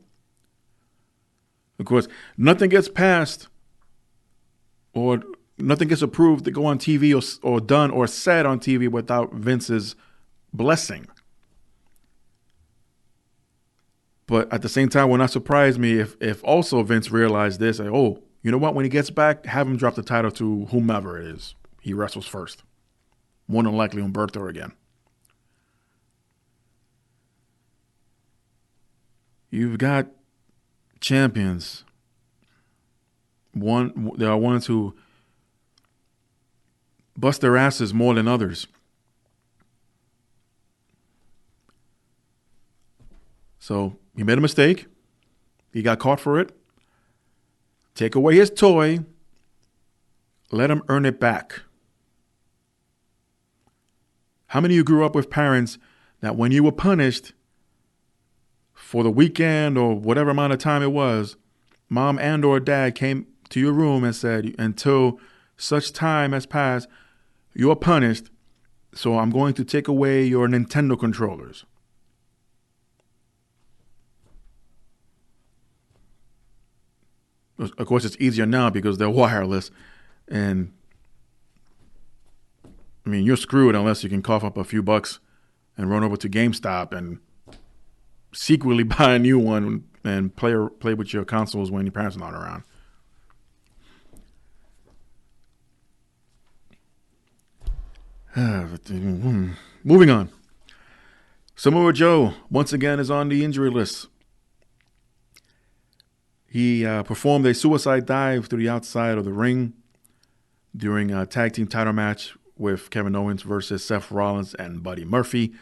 Of course, nothing gets passed or nothing gets approved to go on TV or done or said on TV without Vince's blessing. But at the same time, it will not surprise me if also Vince realized this. Like, oh, you know what? When he gets back, have him drop the title to whomever it is he wrestles first. More than likely Humberto again. You've got champions. There are ones who bust their asses more than others. So he made a mistake. He got caught for it. Take away his toy. Let him earn it back. How many of you grew up with parents that when you were punished for the weekend or whatever amount of time it was, mom and or dad came to your room and said, until such time has passed, you are punished, So I'm going to take away your Nintendo controllers. Of course, it's easier now because they're wireless. And, I mean, you're screwed unless you can cough up a few bucks and run over to GameStop and secretly buy a new one and play with your consoles when your parents are not around. Moving on. Samoa Joe, once again, is on the injury list. He performed a suicide dive to the outside of the ring during a tag team title match with Kevin Owens versus Seth Rollins and Buddy Murphy.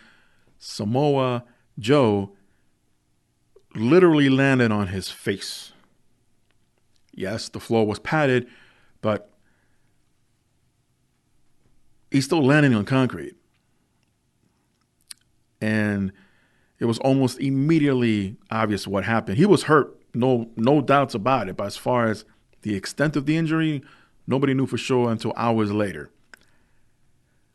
Samoa Joe literally landed on his face. Yes, the floor was padded, but he's still landing on concrete. And it was almost immediately obvious what happened. He was hurt, no doubts about it. But as far as the extent of the injury, nobody knew for sure until hours later.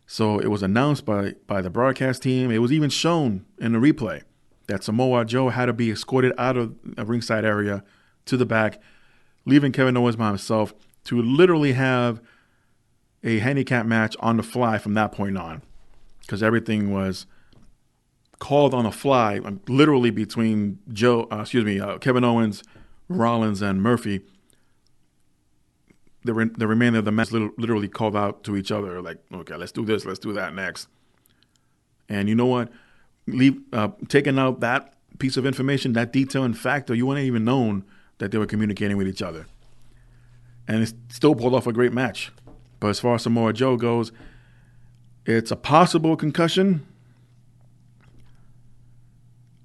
So it was announced by the broadcast team. It was even shown in the replay that Samoa Joe had to be escorted out of a ringside area to the back, leaving Kevin Owens by himself to literally have a handicap match on the fly from that point on, because everything was called on the fly, literally between Kevin Owens, Rollins, and Murphy. The remainder of the match literally called out to each other, like, okay, let's do this, let's do that next. And you know what? Taking out that piece of information, that detail and factor, you wouldn't even known that they were communicating with each other. And it still pulled off a great match. But as far as Samoa Joe goes, it's a possible concussion.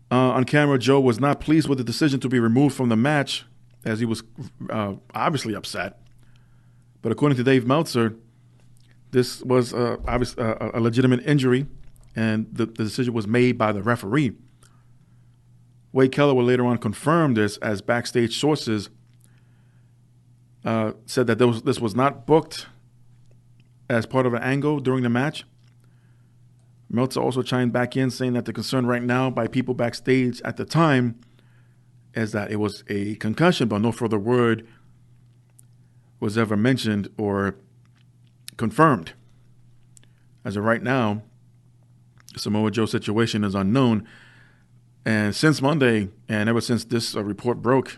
On camera, Joe was not pleased with the decision to be removed from the match, as he was obviously upset. But according to Dave Meltzer, this was obviously a legitimate injury, and the decision was made by the referee. Wade Keller would later on confirm this, as backstage sources said that this was not booked as part of an angle during the match. Meltzer also chimed back in, saying that the concern right now by people backstage at the time is that it was a concussion, but no further word was ever mentioned or confirmed. As of right now, Samoa Joe's situation is unknown. And since Monday, and ever since this report broke,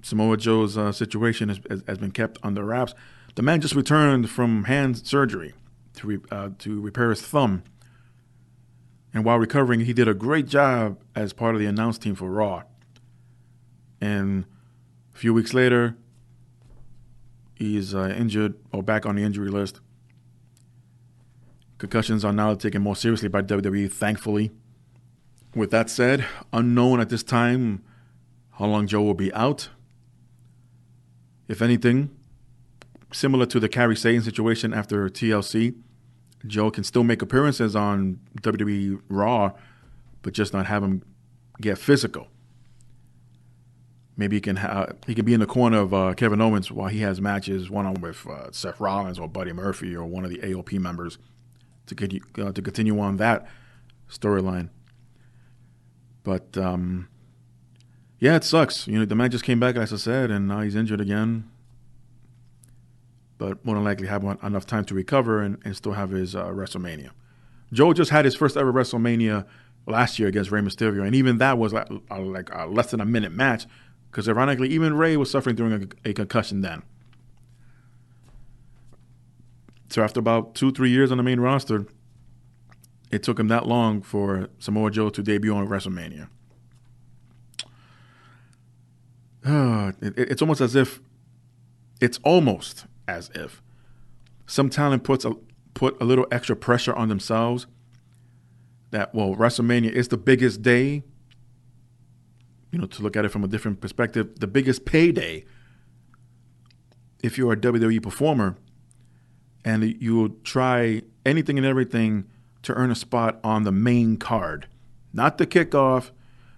Samoa Joe's situation has been kept under wraps. The man just returned from hand surgery to repair his thumb. And while recovering, he did a great job as part of the announce team for Raw. And a few weeks later, he's injured or back on the injury list. Concussions are now taken more seriously by WWE, thankfully. With that said, unknown at this time how long Joe will be out. If anything, similar to the Kairi Sane situation after TLC, Joe can still make appearances on WWE Raw, but just not have him get physical. Maybe he can be in the corner of Kevin Owens while he has matches one-on-one with Seth Rollins or Buddy Murphy or one of the AOP members to continue on that storyline. But yeah, it sucks. The man just came back, as I said, and now he's injured again. But more than likely have enough time to recover and still have his WrestleMania. Joe just had his first ever WrestleMania last year against Rey Mysterio, and even that was like a less than a minute match, because ironically, even Rey was suffering during a concussion then. So after about 2-3 years on the main roster, it took him that long for Samoa Joe to debut on WrestleMania. It's almost as if some talent put a little extra pressure on themselves that, well, WrestleMania is the biggest day, to look at it from a different perspective, the biggest payday if you're a WWE performer, and you will try anything and everything to earn a spot on the main card. Not the kickoff,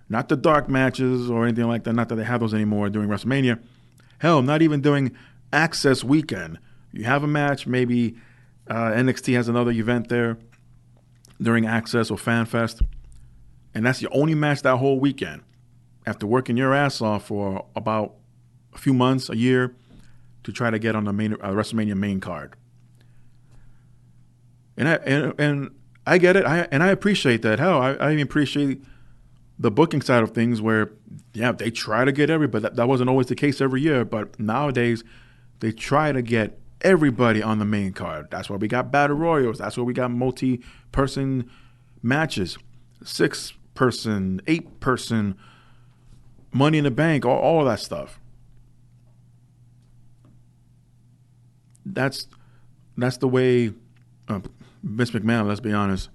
not the dark matches or anything like that. Not that they have those anymore during WrestleMania. Hell, not even during Access Weekend. You have a match maybe NXT has another event there during Access or FanFest. And that's the only match that whole weekend. After working your ass off for about a few months, a year, to try to get on the main WrestleMania main card. And I get it. I appreciate that. Hell, I even appreciate the booking side of things where, yeah, they try to get everybody. That wasn't always the case every year, but nowadays they try to get everybody on the main card. That's why we got Battle Royals. That's why we got multi-person matches, 6-person, 8-person, Money in the Bank, all that stuff. That's the way Vince McMahon, let's be honest,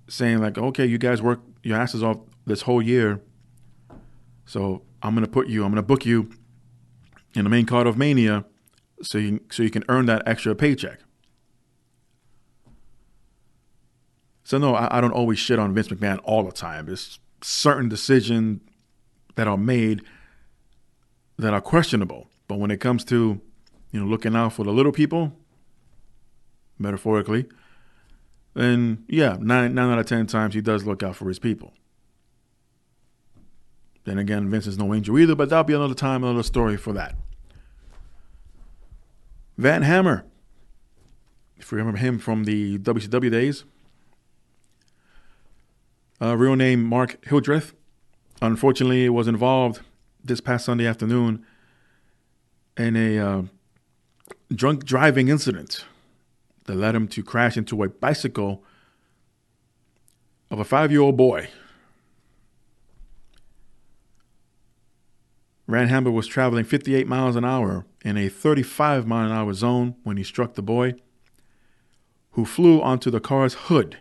saying like, okay, you guys work your asses off this whole year, so I'm gonna book you in the main card of Mania, so you can earn that extra paycheck. So no, I don't always shit on Vince McMahon all the time. There's certain decisions that are made that are questionable, but when it comes to looking out for the little people, metaphorically, then yeah, 9 out of 10 times he does look out for his people. Then again, Vince is no angel either, but that'll be another time, another story for that. Van Hammer, if you remember him from the WCW days, real name Mark Hildreth, unfortunately was involved this past Sunday afternoon in a drunk driving incident that led him to crash into a bicycle of a 5-year-old boy. Van Hammer was traveling 58 miles an hour in a 35 mile an hour zone when he struck the boy, who flew onto the car's hood.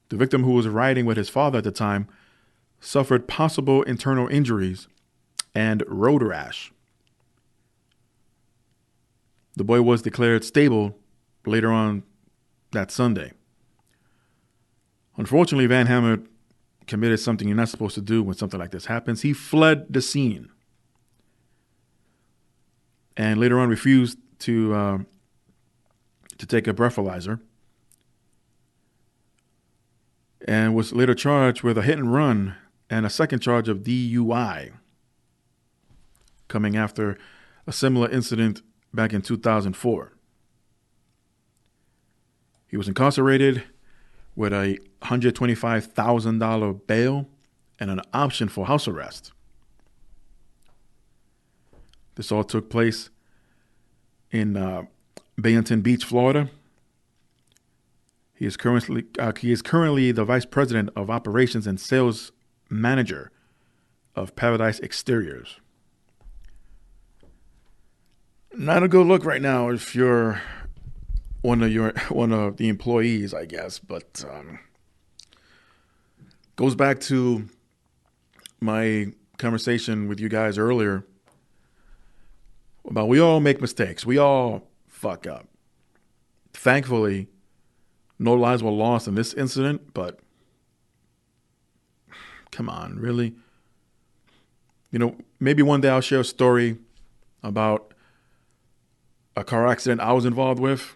The victim, who was riding with his father at the time, suffered possible internal injuries and road rash. The boy was declared stable later on that Sunday. Unfortunately, Van Hammer committed something you're not supposed to do when something like this happens. He fled the scene and later on refused to take a breathalyzer, and was later charged with a hit and run and a second charge of DUI, coming after a similar incident back in 2004. He was incarcerated with a $125,000 bail and an option for house arrest. This all took place in Bayonton Beach, Florida. He is currently the vice president of operations and sales manager of Paradise Exteriors. Not a good look right now if you're one of the employees, I guess, but goes back to my conversation with you guys earlier about we all make mistakes. We all fuck up. Thankfully, no lives were lost in this incident, but come on, really? Maybe one day I'll share a story about a car accident I was involved with.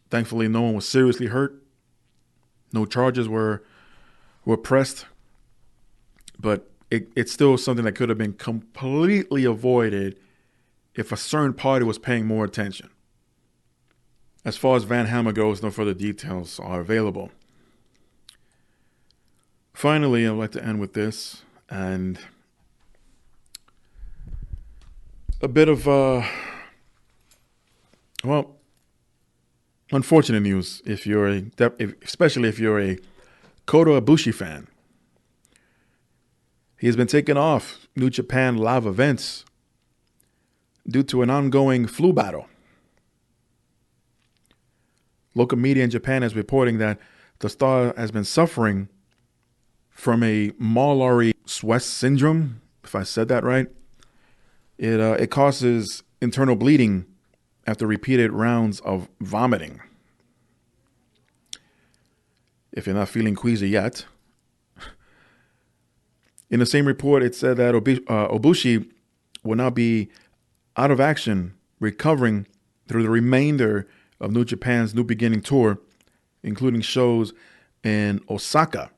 Thankfully, no one was seriously hurt. No charges were pressed. But it's still something that could have been completely avoided if a certain party was paying more attention. As far as Van Hammer goes, no further details are available. Finally, I'd like to end with this and a bit of, unfortunate news especially if you're a Kota Ibushi fan. He has been taken off New Japan live events due to an ongoing flu battle. Local media in Japan is reporting that the star has been suffering from a Mallory-Sweat syndrome, if I said that right. It causes internal bleeding after repeated rounds of vomiting. If you're not feeling queasy yet. In the same report, it said that Ibushi will now be out of action, recovering through the remainder of New Japan's New Beginning tour, including shows in Osaka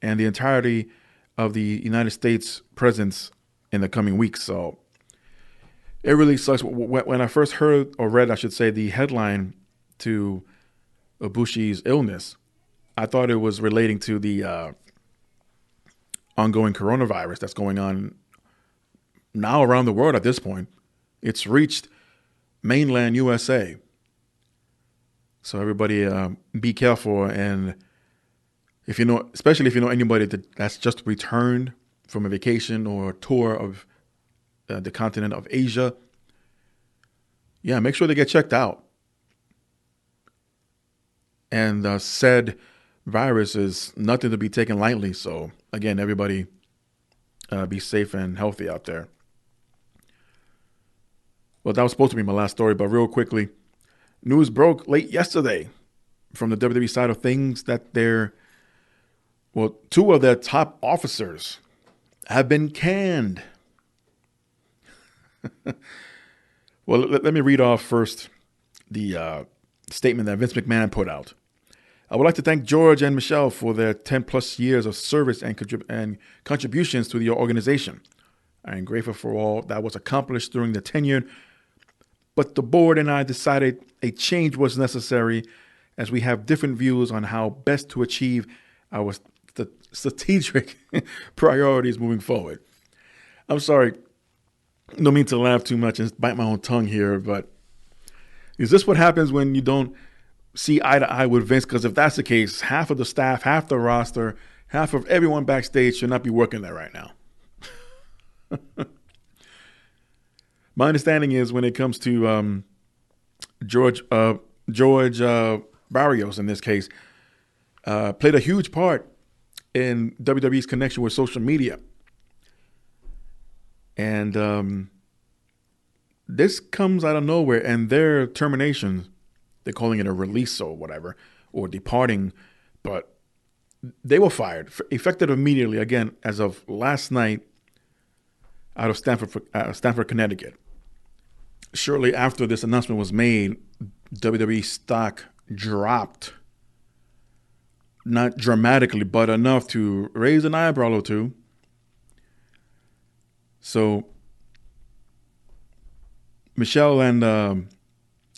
and the entirety of the United States presence in the coming weeks. So it really sucks. When I first heard or read, I should say, the headline to Ibushi's illness, I thought it was relating to the ongoing coronavirus that's going on now around the world at this point. It's reached mainland USA. So everybody be careful. And if you know, especially if you know anybody that's just returned from a vacation or a tour of the continent of Asia, yeah, make sure they get checked out. And said virus is nothing to be taken lightly. So again, everybody be safe and healthy out there. Well, that was supposed to be my last story, but real quickly, news broke late yesterday from the WWE side of things that two of their top officers have been canned. Well, let me read off first the statement that Vince McMahon put out. I would like to thank George and Michelle for their 10 plus years of service and contributions to the organization. I am grateful for all that was accomplished during the tenure, but the board and I decided a change was necessary as we have different views on how best to achieve our strategic priorities moving forward. I'm sorry, no mean to laugh too much and bite my own tongue here, but is this what happens when you don't see eye to eye with Vince? Because if that's the case, half of the staff, half the roster, half of everyone backstage should not be working there right now. My understanding is when it comes to George Barrios in this case, played a huge part in WWE's connection with social media. And this comes out of nowhere, and their termination, they're calling it a release or whatever, or departing, but they were fired, effective immediately, again, as of last night, out of Stamford, Connecticut. Shortly after this announcement was made, WWE stock dropped. Not dramatically, but enough to raise an eyebrow or two. So Michelle and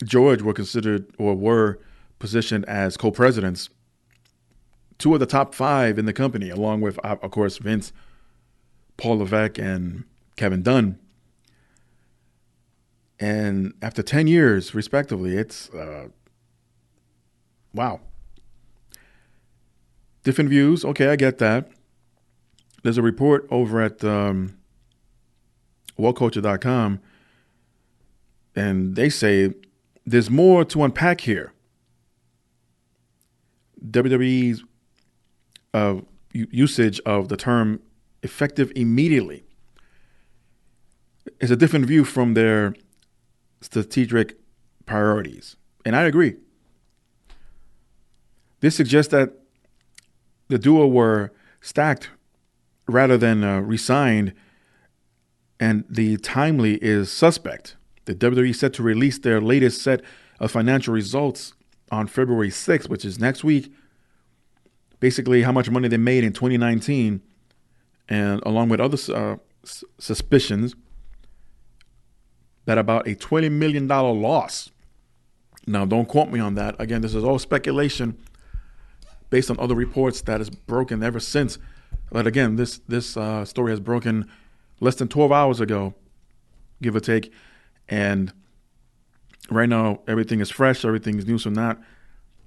George were positioned as co-presidents, two of the top 5 in the company, along with, of course, Vince, Paul Levesque, and Kevin Dunn. And after 10 years, respectively, it's, wow. Different views. Okay, I get that. There's a report over at WorldCulture.com, and they say there's more to unpack here. WWE's usage of the term effective immediately is a different view from their strategic priorities. And I agree. This suggests that the duo were stacked rather than resigned, and the timely is suspect. The WWE set to release their latest set of financial results on February 6th, which is next week. Basically, how much money they made in 2019, and along with other suspicions that about a $20 million loss. Now, don't quote me on that. Again, this is all speculation based on other reports that has broken ever since. But again, this story has broken less than 12 hours ago, give or take. And right now, everything is fresh. Everything is new. So not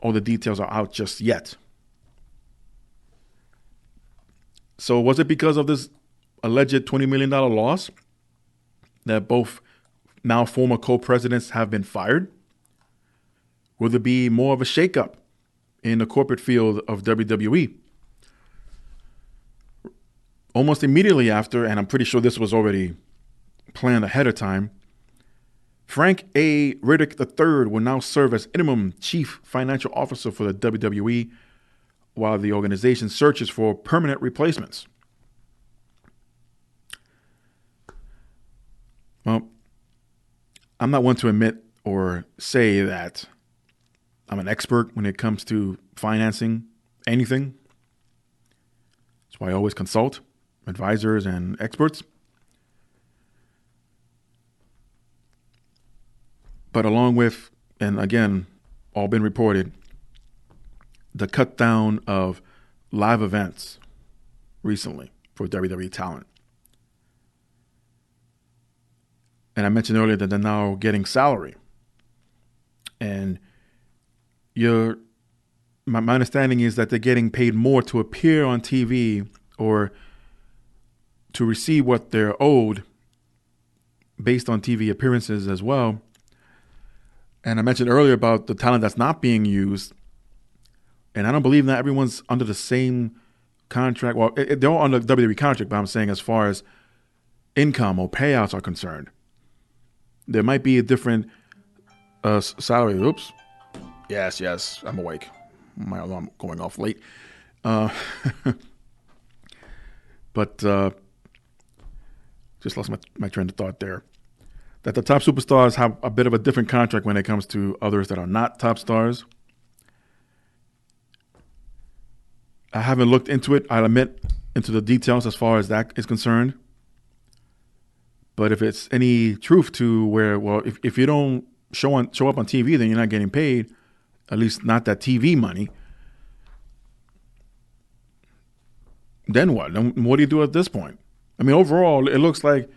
all the details are out just yet. So was it because of this alleged $20 million loss that both now former co-presidents have been fired? Will there be more of a shakeup in the corporate field of WWE? Almost immediately after, and I'm pretty sure this was already planned ahead of time, Frank A. Riddick III will now serve as interim chief financial officer for the WWE while the organization searches for permanent replacements. Well, I'm not one to admit or say that I'm an expert when it comes to financing anything. That's why I always consult advisors and experts. But along with, and again, all been reported, the cut down of live events recently for WWE talent. And I mentioned earlier that they're now getting salary. And my understanding is that they're getting paid more to appear on TV or to receive what they're owed based on TV appearances as well. And I mentioned earlier about the talent that's not being used. And I don't believe that everyone's under the same contract. Well, they're all under the WWE contract, but I'm saying as far as income or payouts are concerned, there might be a different salary. Oops. Yes, I'm awake. My alarm going off late. But just lost my train of thought there. That the top superstars have a bit of a different contract when it comes to others that are not top stars. I haven't looked into it, I'll admit, into the details as far as that is concerned. But if it's any truth to where, well, if you don't show up on TV, then you're not getting paid, at least not that TV money. Then what? Then what do you do at this point? I mean, overall, it looks like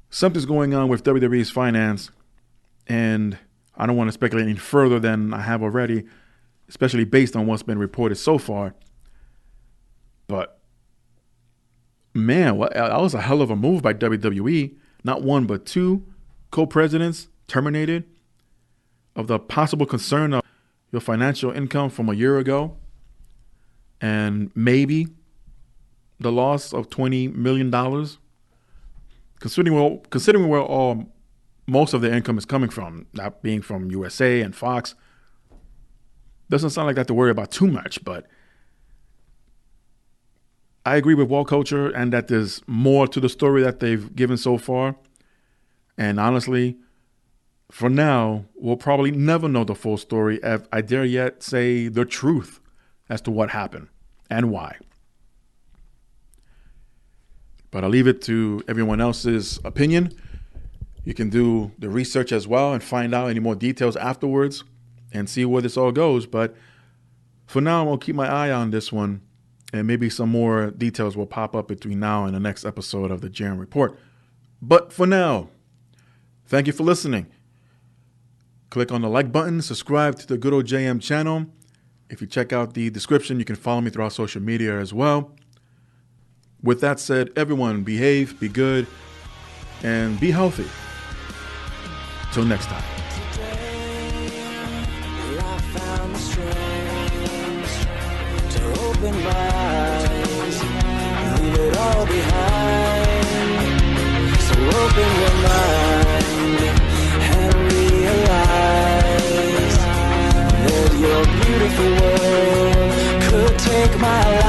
something's going on with WWE's finance, and I don't want to speculate any further than I have already, especially based on what's been reported so far. But, man, that was a hell of a move by WWE. Not one, but two co-presidents terminated of the possible concern of your financial income from a year ago and maybe the loss of $20 million. Considering where all most of the income is coming from, not being from USA and Fox, doesn't sound like I have to worry about too much, but I agree with Wall Culture and that there's more to the story that they've given so far. And honestly, for now, we'll probably never know the full story if I dare yet say the truth as to what happened and why. But I'll leave it to everyone else's opinion. You can do the research as well and find out any more details afterwards and see where this all goes. But for now, I'll keep my eye on this one, and maybe some more details will pop up between now and the next episode of the JM Report. But for now, thank you for listening. Click on the like button, subscribe to the Good Old JM channel. If you check out the description, you can follow me throughout social media as well. With that said, everyone behave, be good, and be healthy. Till next time. Open my eyes, leave it all behind. So open your mind and realize that your beautiful world could take my life.